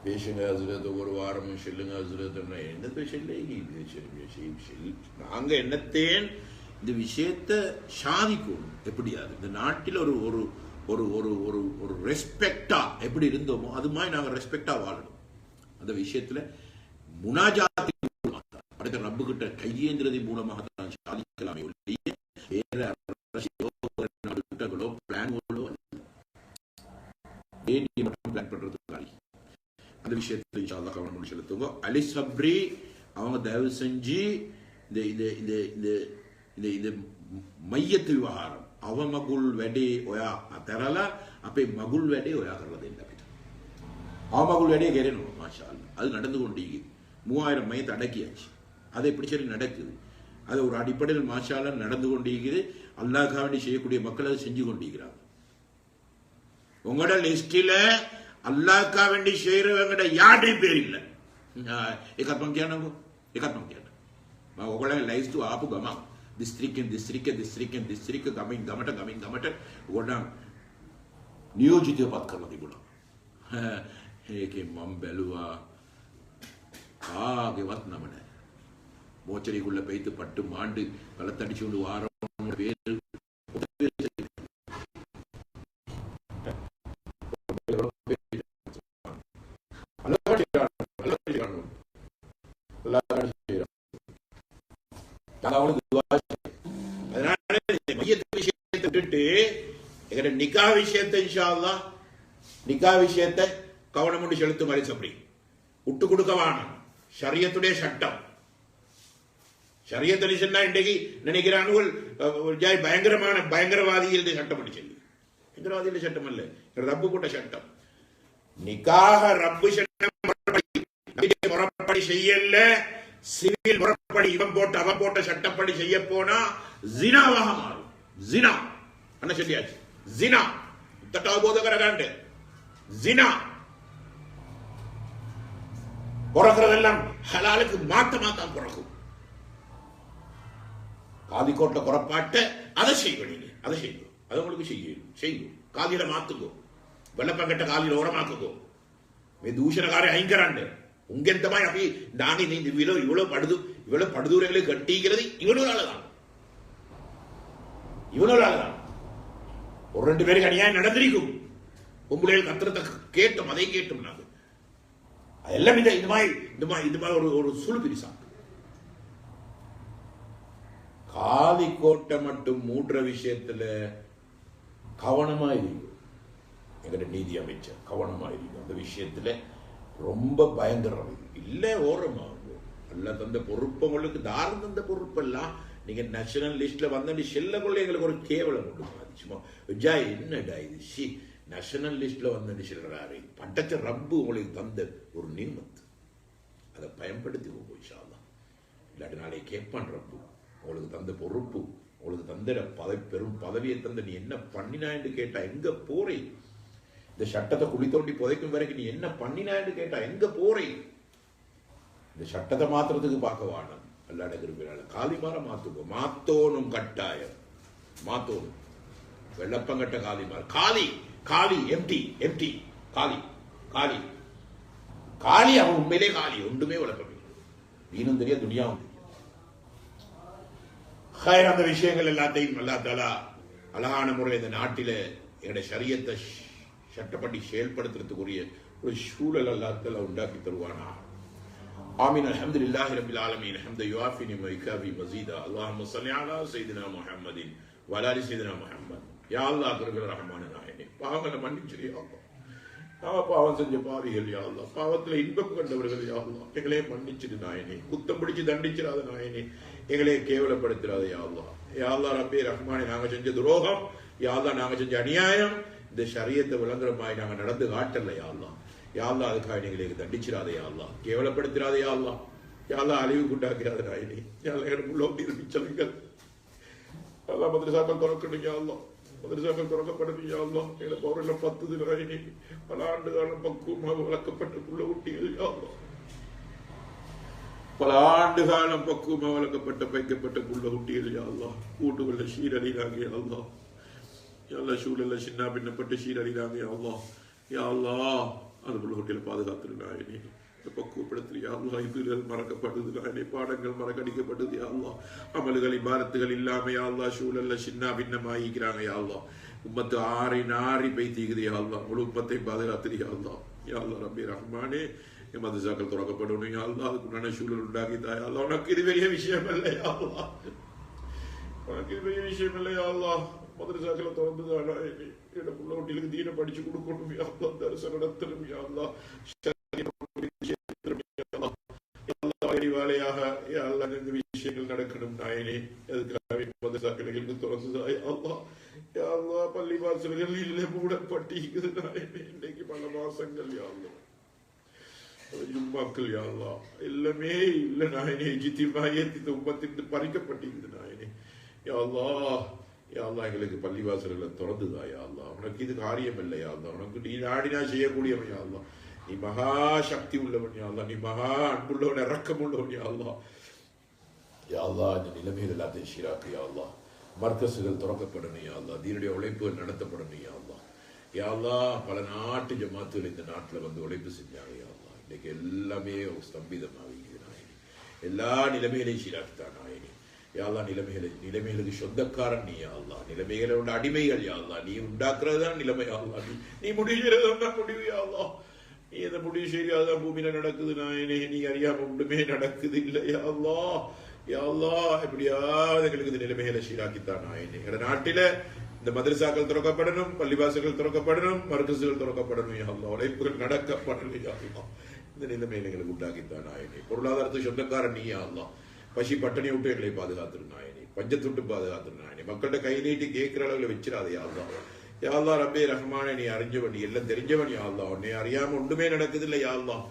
B: பேசுங்க ஹஸ்ரத், ஒவ்வொரு வாரமும் சொல்லுங்க ஹஸ்ரத். என்னத்தை சொல்ல நாங்க என்னத்தேன் இந்த விஷயத்தை சாதிக்கணும். எப்படியாது இந்த நாட்டில் ஒரு ஒரு ஒரு ஒரு ஒரு ஒரு ரெஸ்பெக்டா எப்படி இருந்தோமோ அது மாதிரி நாங்க ரெஸ்பெக்டா வாழணும். அந்த விஷயத்துல முனாஜாத்தி அடுத்த ரப்பு கிட்ட கையேந்திரதி மூலமாக தான் சாதிக்கலாமே ஒழிய வேற அரசியலோ பிளான்களோ பிளான் பண்றதுக்கு அந்த விஷயத்துல இன்ஷா அல்லாஹ் கவனம் செலுத்துங்க. அலி சப்ரி அவங்க தயவு செஞ்சு இந்த இந்த இந்த இந்த இந்த மையத்து விவகாரம் அவ மகுல் වැඩේ ඔයා අතරලා අපේ මගුල් වැඩේ ඔයා කරලා දෙන්න අපිට. அவ மகுல் වැඩේ கேරෙනවා மாஷா அல்லாஹ். அது நடந்து கொண்டிருக்குது. 3000 மையத்தை அடக்கியாச்சு. அது எப்படி சரி நடக்குது. அது ஒரு அடிப்படையில் மாஷா அல்லாஹ் நடந்து கொண்டிருக்குது. அல்லாஹ்க்காக வேண்டி செய்யக்கூடிய மக்கள் அதை செஞ்சு கொண்டிருக்கிறாங்க. உங்களோட லிஸ்டில அல்லாஹ்க்காக வேண்டி செய்யறவங்கட யாரையும் பேர் இல்லை. එකක් මම කියන්නකෝ. එකක් මම කියන්න. මම ඔයගොල්ලන්ගේ ලයිස්තු ආපු ගමන් දිස්ත්‍රික්ක ගමට ගොඩක් නියෝජිතව පත් කරලා තිබුණා. ඒකේ මම බැලුවා කාගේවත් නම නැහැ. මෝචරිකුள்ள பெய்து பட்டு மாண்டு களத்தடிச்சு கொண்டு வாரம் பேர் அதனால மையத்து விஷயத்தை விட்டுட்டு எங்க நிக்கா விஷயத்தை இன்ஷா அல்லாஹ் நிக்கா விஷயத்தை கவனம் கொண்டு செலுத்துமாறு அப்படி விட்டு கொடுக்கவான ஷரியத்துடைய சட்டம். ஷரியத் சொன்னா இன்றைக்கு நினைக்கிறானுகள் பயங்கரமான பயங்கரவாதிகள் சட்டம் பண்ணி சொல்லி. பயங்கரவாதிகள் சட்டம் அல்ல, ரப்பு போட்ட சட்டம். நிக்காக ரப்பு சட்டம் முறைப்படி செய்யல, சிவில் முறைப்படி இவன் போட்ட அவன் போட்ட சட்டப்படி செய்ய போனா ஜினாவாக மாறும். ஜினா என்ன சொல்லியாச்சு, ஜினா தட்டாவ போதகரகாண்டு ஜினா பிறக்கிறதெல்லாம் ஹலாலுக்கு மாத்தமாத்தான் பிறக்கும். காதிக்கோட்டை குறப்பாட்ட அதை செய்வீங்க, அதை செய்யும், அதை உங்களுக்கு செய்யும். காதியில மாத்துக்கோ, வெள்ளப்பங்கட்ட காலியில் ஓரமாக்குக்கோ. தூஷணக்காரை ஐங்கராண்டு உங்க எந்த மாதிரி அப்படி நாங்க இவ்வளவு படுதூரைகளை கட்டிக்கிறது இவனோராலதான். ஒரு 2 பேருக்கு அநியாயம் நடந்திருக்கும். பொம்பளைகள் கத்திரத்தை கேட்டோம், அதை கேட்டோம். நாங்க அதெல்லாம் இந்த மாதிரி ஒரு சுழு பிரிசா. காதி கோட்டை மட்டும் மூடுற விஷயத்துல கவனமா இருக்கும். எங்க நீதி அமைச்சர் கவனமா இருக்கும் அந்த விஷயத்துல. ரொம்ப பயங்கரம் இல்ல. ஓரமா அல்ல தந்த பொறுப்பவங்களுக்கு தாரம் தந்த பொறுப்பெல்லாம் நீங்க நேஷனல் லிஸ்ட்ல வந்து செல்ல கொள்ள எங்களுக்கு ஒரு கேவலம் உண்டு. சும்மா என்னடா இது ஷி நேஷனல் லிஸ்ட்ல வந்து சொல்றாரு. பட்டச்ச ரப்பு உங்களுக்கு தந்த ஒரு நியமத்து, அதை பயன்படுத்தி இன்ஷா அல்லாஹ். இல்லாட்டி நாளை கேட்பான் ரப்பு உங்களுக்கு தந்த பொறுப்பு, உங்களுக்கு தந்த பெரும் பதவியை தந்த நீ என்ன பண்ணினா என்று கேட்டா எங்க போறே? இந்த சட்டத்தை குழி தோண்டி புதைக்கும் வரைக்கும் நீ என்ன பண்ணினா என்று கேட்டா எங்க போறே? இந்த சட்டத்தை மாத்துறதுக்கு பார்க்க வாணும். அல்லாட கிருபையால காலிமார மாத்துக்கோ. மாத்தோனும் கட்டாயம் மாத்தோனும். வெள்ளப்பங்கட்ட காலிமார காலி எம்டி காலி அவன் உண்மையிலே காலி, ஒன்றுமே விளக்கம் நீனும் தெரியாது, துணியாவும் தெரியும். அந்த விஷயங்கள் எல்லாத்தையும் அல்லா தஆலா அழகான முறையில் இந்த நாட்டில எங்களுடைய ஷரியத்தை சட்டப்படி செயல்படுத்துறதுக்குரிய ஒரு சூழல் அல்லாஹ் தஆலா உண்டாக்கி தருவானா. ஆமீன். அல்ஹம்துலில்லாஹி ரப்பில் ஆலமீன். ஹம்த யுஆஃபி வ யுகாஃபி மஸீதா. அல்லாஹும்ம ஸல்லி அலா சய்யிதினா முஹம்மதின் வ அலா சய்யிதினா முஹம்மத். யா அல்லாஹ் கிருபையுள்ள ரஹ்மானே நாயனே, பாவங்களை மன்னிச்சிரு யா அல்லாஹ். நாம பாவம் செஞ்ச பாவிகள் யா அல்லாஹ், பாவத்துல இன்பம் கண்டவர்கள் யா அல்லாஹ், எங்களே மன்னிச்சிடு நாயனே. குத்தம் பிடிச்சு தண்டிச்சிடாத நாயனே, எங்களே கேவலப்படுத்திடாத யா அல்லாஹ். யா அல்லாஹ் ரப்பே ரஹ்மானே, நாங்க செஞ்ச துரோகம் யா அல்லாஹ், நாங்க செஞ்ச அநியாயம் இந்த ஷரியத்தை விளங்குற மாதிரி நாங்க நடந்து காட்டல யா அல்லாஹ். யா அல்லாஹ் அதுக்காக எங்களுக்கு தண்டிச்சிடாத யா அல்லாஹ், கேவலப்படுத்திடாத யா அல்லாஹ். யா அல்லாஹ் அழிவுக்கு உண்டாக்கிறாத நாயனே. யா அல்லாஹ் எனக்குள்ள இருப்பிச்சலுங்கள் அல்லாஹ். மദ്രസകൾ തുറക്കணும் யா அல்லாஹ், மദ്രസകൾ തുറക്കപ്പെടணும் யா அல்லாஹ். எங்களை பௌரெல்லாம் 10 தினாயினே பல ஆண்டு காலம் பக்குவமாக வளர்க்கப்பட்ட புள்ள குட்டிகள் யா அல்லாஹ், பல ஆண்டு காலம் பக்குவமாக வளர்க்கப்பட்ட பைக்கப்பட்ட புள்ள குட்டிகள் யா அல்லாஹ், கூட்டுகளில் சீரழிறாங்க யா அல்லாஹ். யா அல்லாஹ் சூழல்ல சின்ன பின்னப்பட்டு சீரழிறாங்க யா அல்லாஹ். யா அல்லாஹ் அது புள்ள குட்டியில் பாதுகாத்துருந்தாயினே, பக்குவப்படுத்து யா அல்லாஹ். இதுகள் மறக்கப்படுது நாயனே, பாடங்கள் மறக்கடிக்கப்படுது யா அல்லாஹ். அமல்கள் இபாரத்துகள் இல்லாம யா அல்லாஹ் சூழல்ல சின்ன பின்னமாகிக்கிறாங்க யா அல்லாஹ். உம்மத்து ஆறி நாரி பெய்திக்குது யா அல்லாஹ். முழு உம்மத்தை பாதுகாத்துரு யா அல்லாஹ். யா அல்லாஹ் ரப்பே ரஹ்மானே, மதரசாக்கள் துறக்கப்படணும் யா அல்லாஹ். அதுக்குண்டான சூழல் உண்டாக்கிதா யா அல்லாஹ். உனக்கு இது பெரிய விஷயம் இல்லை யா அல்லாஹ், உனக்கு இது பெரிய விஷயம் இல்லை யா அல்லாஹ். மதரசாக்களை திறந்துதான் நாயனே, என்னோட புள்ள குட்டிகளுக்கு தீனை படிச்சு கொடுக்கணும் யா அல்லாஹ். தரிசனம் நடத்தணும் யா அல்லாஹ். வேலையாக யா அல்லாஹ் இந்த விஷயங்கள் நடக்கணும் நாயனே. அதுக்காக மதரசாக்களுக்கு திறந்துதா யா அல்லாஹ். யா அல்லாஹ் பள்ளி வாசல்கள் இல்லை, மூடப்பட்டிருக்குது நாயனே. இன்னைக்கு பல மாசங்கள் யா அல்லாஹ், ஜும்மாக்கள் யா அல்லாஹ் எல்லாமே இல்லை நாயனே. ஜித்திமாயத் இந்த உம்மத்திலிருந்து பறிக்கப்பட்டிருக்குது நாயனே. யா அல்லாஹ், யா அல்லாஹ் எங்களுக்கு பள்ளிவாசல்களை திறந்துதா யா அல்லாஹ். உனக்கு இது காரியம் இல்லை யா அல்லாஹ், உனக்கு நீ நாடினா செய்யக்கூடியவன் யா அல்லாஹ். நீ மகா சக்தி உள்ளவன் யா அல்லாஹ், நீ மகா அன்புள்ளவன், இரக்கம் உள்ளவன் யா அல்லாஹ். யா அல்லாஹ் இந்த நிலைமைகள் எல்லாத்தையும் சீராக்கு யா அல்லாஹ். மர்கசுகள் திறக்கப்படணும் யா அல்லாஹ். தீனுடைய உழைப்புகள் நடத்தப்படணும் யா அல்லாஹ். யா அல்லாஹ் பல நாட்டு ஜமாத்துகள் இந்த நாட்டில் வந்து உழைப்பு செஞ்சாங்க யா அல்லாஹ். இன்னைக்கு எல்லாமே ஸ்தம்பிதமாகிது நாயனே. எல்லா நிலைமைகளையும் சீராக்கித்தான் நாயனே. யா அல்லாஹ் நிலைமைகளுக்கு சொந்தக்காரன் நீ யா அல்லாஹ். நிலைமைகளோட அடிமைகள் யா அல்லாஹ். நீ உண்டாக்குறதுதான் நிலைமை யா அல்லாஹ். நீ முடிவுகிறதான் முடிவு யா அல்லாஹ். நீ எதை முடிவு செய்யாதான் பூமியில நடக்குது நாயனே. நீ அறியாம ஒன்றுமே நடக்குது இல்லை யா அல்லாஹ். யா அல்லாஹ் எப்படியாவது எங்களுக்கு இந்த நிலைமைகளை சீராக்கித்தான் நாயனே. எங்க நாட்டில இந்த மதரசாக்கள் திறக்கப்படணும், பள்ளிவாசல்கள் திறக்கப்படணும், மர்கசுகள் திறக்கப்படணும் யா அல்லாஹ். உழைப்புகள் நடக்கப்படணும் யா அல்லாஹ். இந்த நிலைமையில எங்களுக்கு உண்டாக்கித்தான் நாயனே. பொருளாதாரத்துக்கு சொந்தக்காரன் நீ யா அல்லாஹ். பசி பட்டணி விட்டு எங்களை பாதுகாத்துரு நாயனே. பஞ்சத்துட்டு பாதுகாத்துரு நாயனே. மக்கள்கிட்ட கை நீட்டி கேட்கிற அளவுல வச்சிடாத யா அல்லாஹ். யா அல்லாஹ் ரப்பே ரஹ்மானே, நீ அறிஞ்சவன், நீ எல்லாம் தெரிஞ்சவன் யா அல்லாஹ். உன்னை அறியாம ஒன்றுமே நடக்குது இல்லை யா அல்லாஹ்.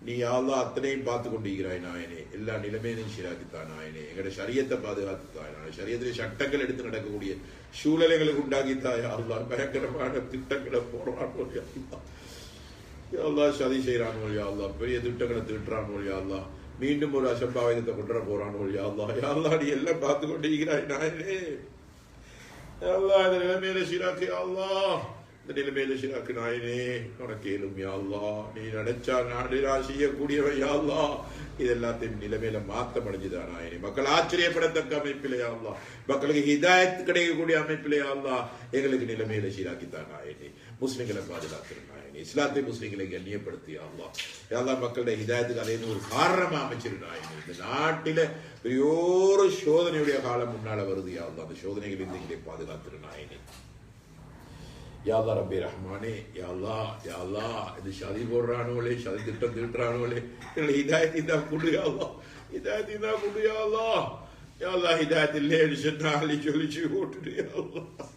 B: நீ யா அல்லாஹ் அத்தனையும் பார்த்து கொண்டிருக்கிறாய் நாயனே. எல்லா நிலைமையிலையும் சீராக்கித்தான் நாயனே. எங்களோட சரியத்தை பாதுகாத்துத்தாய் நாயனே. சரியத்திலே சட்டங்கள் எடுத்து நடக்கக்கூடிய சூழலைகளுக்கு உண்டாக்கித்தாய் யா அல்லாஹ். பயங்கரமான திட்டங்களை போடுறான் யா அல்லாஹ். சதி செய்யறான் யா அல்லாஹ். பெரிய திட்டங்களை திட்டுறான் யா அல்லாஹ். மீண்டும் ஒரு அசம்பாவிதத்தை கொண்டு போறான் யா அல்லாஹ். யா அல்லாஹ் நீ எல்லாம் பார்த்து கொண்டிருக்கிறாய் நாயனே. யா அல்லாஹ் இந்த நிலைமையில சீராக்கு யா அல்லாஹ். இந்த நிலைமையில சீராக்கு நாயனே. உனக்கு ஏலும் யா அல்லாஹ். நீ நினைச்சா நாடுரா செய்யக்கூடியவன் யா அல்லாஹ். இதெல்லாத்தையும் நிலைமையில மாற்றம் அடைஞ்சுதான் நாயனே. மக்கள் ஆச்சரியப்படத்தக்க அமைப்பிலே யா அல்லாஹ். மக்களுக்கு ஹிதாயத் கிடைக்கக்கூடிய அமைப்பிலே யா அல்லாஹ். எங்களுக்கு நிலைமையில சீராக்கித்தான் நாயனே. முஸ்லிம்களை பாதுகாத்து நாயனே. இஸ்லாத்தை முஸ்லிம்களை கண்ணியப்படுத்தி யா அல்லாஹ். யா அல்லாஹ் மக்களுடைய ஹிதாயத்துக்கு அதே ஒரு காரணமா அமைச்சிரு நாயனே. இந்த நாட்டில பெரியோரு சோதனையுடைய காலம் முன்னால வருது யா அல்லாஹ். அந்த சோதனைகளிலிருந்து எங்களை பாதுகாத்து நாயனே. யா அல்லாஹ் ரப்பே ரஹ்மானே. யா அல்லாஹ் யா அல்லாஹ் இது சதி போடுறானுவலே, சதி திட்டம் திட்டுறானுவலே, எங்களை ஹிதாயத்தை தான் கொடு யா அல்லாஹ். ஹிதாயத்தை தான் கொடு யா அல்லாஹ். யா அல்லாஹ் ஹிதாயத் இல்லைன்னு சொன்னா அள்ளி சொல்லிச்சு ஓட்டுடு யா அல்லாஹ்.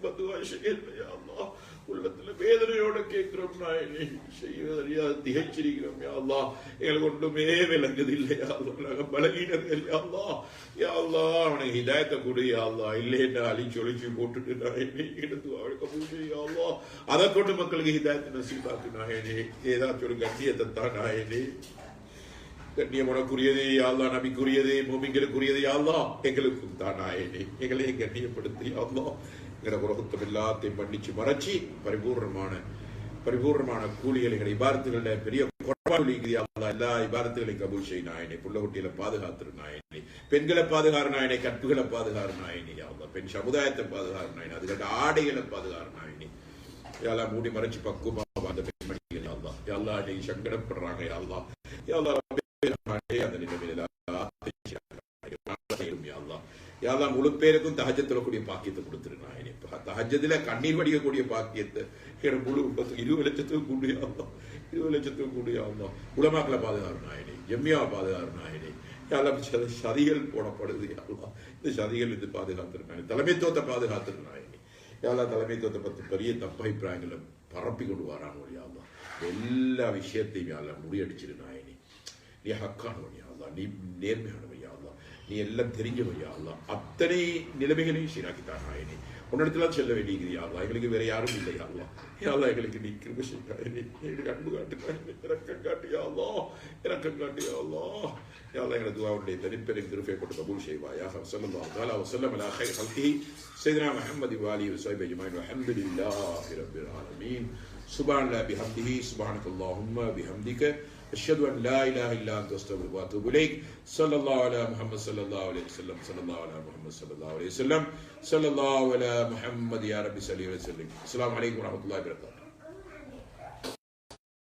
B: பதுவா செய்யல யா அல்லாஹ். உள்ளத்துல வேதனையோட கேட்கிறோம் நாயனே. செய்வதறியா திகைச்சிருக்கிறோம் யா அல்லாஹ். எங்களுக்கு ஒன்றுமே விளங்குது இல்லை யா அல்லாஹ். நாங்க பலகீனர்கள் யா அல்லாஹ். யா அல்லாஹ் அவனுக்கு ஹிதாயத்தை கொடு யா அல்லாஹ். இல்லைன்னா அழி சொலிச்சு போட்டுட்டு நாயனே. எடுத்து அவளுக்கு பூஜை யா அல்லாஹ். அதை கொண்டு மக்களுக்கு ஹிதாயத்தை நசீபாக்கு நாயனே. ஏதாச்சும் ஒரு கண்ணியத்தை தான் நாயனே. கண்ணியம் உனக்குரியது யா அல்லாஹ். நபிக்குரியது, மூமின்களுக்குரியது யா அல்லாஹ். எங்களுக்கும் தான் நாயனே. எங்களையும் கண்ணியப்படுத்தி யா அல்லாஹ். எங்களை உலகத்தம் எல்லாத்தையும் பண்ணிச்சு மறைச்சி பரிபூர்ணமான கூலிகள் எங்களை இபாரத்துகள பெரிய எல்லா இபாரத்துகளையும் கபூல் செய்ய நாயனே. புள்ள குட்டியில பாதுகாத்துரு நாயனே. பெண்களை பாதுகாரு நாயனே. கற்புகளை பாதுகாரு நாயனே. பெண் சமுதாயத்தை பாதுகாரு நாயனே. அதுக்கிட்ட ஆடைகளை பாதுகாரு நாயனே. யாரெல்லாம் மூடி மறைச்சு பக்குவமா அந்த பெண்மணிகள் யாழ்லா. யாழ்லா இன்னைக்கு சங்கடப்படுறாங்க யாழ்லா. யாழ்லா அந்த நிலைமையில யாழ்லா முழு பேருக்கும் தஹஜ்ஜத் தொழக்கூடிய பாக்கியத்தை கொடுத்துருங்க. தஹஜ்ஜத்துல கண்ணீர் வடிக்கக்கூடிய பாக்கியத்தை முழு 20 லட்சத்துக்கு கூடியாகும். 20 லட்சத்துக்கு கூடியாகும். உலமாக்களை பாதுகாரு நாயனே. ஜம்மியாவை பாதுகாரு நாயனே. யாரெல்லாம் சதிகள் போடப்படுது யாழ்லா. இந்த சதிகள் இது பாதுகாத்துருக்காங்க. தலைமைத்துவத்தை பாதுகாத்துருக்காங்க. யாரெல்லாம் தலைமைத்துவத்தை பத்தி பெரிய தப்பபிப்பிராயங்களை பரப்பி கொண்டு வராங்க யாழ்லா. எல்லா விஷயத்தையும் யாரெல்லாம் முறியடிச்சிரு நாயனே. நீ ஹக்கானவன் யாழ்லா. நீ நேர்மையானவன் யாழ்லா. நீ எல்லாம் தெரிஞ்சவன் யாழ்லா. அத்தனை நிலைமைகளையும் சீராக்கித்தான் நாயனே. உன்னிடத்துல செல்ல வேண்டியது யாழ்லா. எங்களுக்கு வேற யாரும் இல்லை யாழ்லா. யாழ்லா எங்களுக்கு நீ கிருபை செய்யாயனே. எங்களுக்கு அன்பு காட்டு நாயனே. இறக்கம் காட்டு யாழ்லா. இறக்கம் காட்டு யாழ்லா. யாழ்லா எங்களை துஆவுடைய தனிப்பெரும் கிருபையை கொண்டு கபூல் செய்வாயாக. ஸல்லல்லாஹு தஆலா வஸல்லம் அலா கைர் ஹல்கிஹி சய்யிதுனா முஹம்மது வ ஆலிஹி வஸஹ்பிஹி அஜ்மஈன். வல்ஹம்துலில்லாஹி ரப்பில் ஆலமீன். சுப்ஹானல்லாஹி பிஹம்திஹி சுப்ஹானக்கல்லாஹும்ம பிஹம்திக أشهد أن لا إله إلا أنت أستغفرك وأتوب إليك. صلى الله على محمد صلى الله عليه وسلم. صلى الله على محمد صلى الله عليه وسلم. صلى الله على محمد يا رب صل وسلم. السلام عليكم ورحمة الله وبركاته.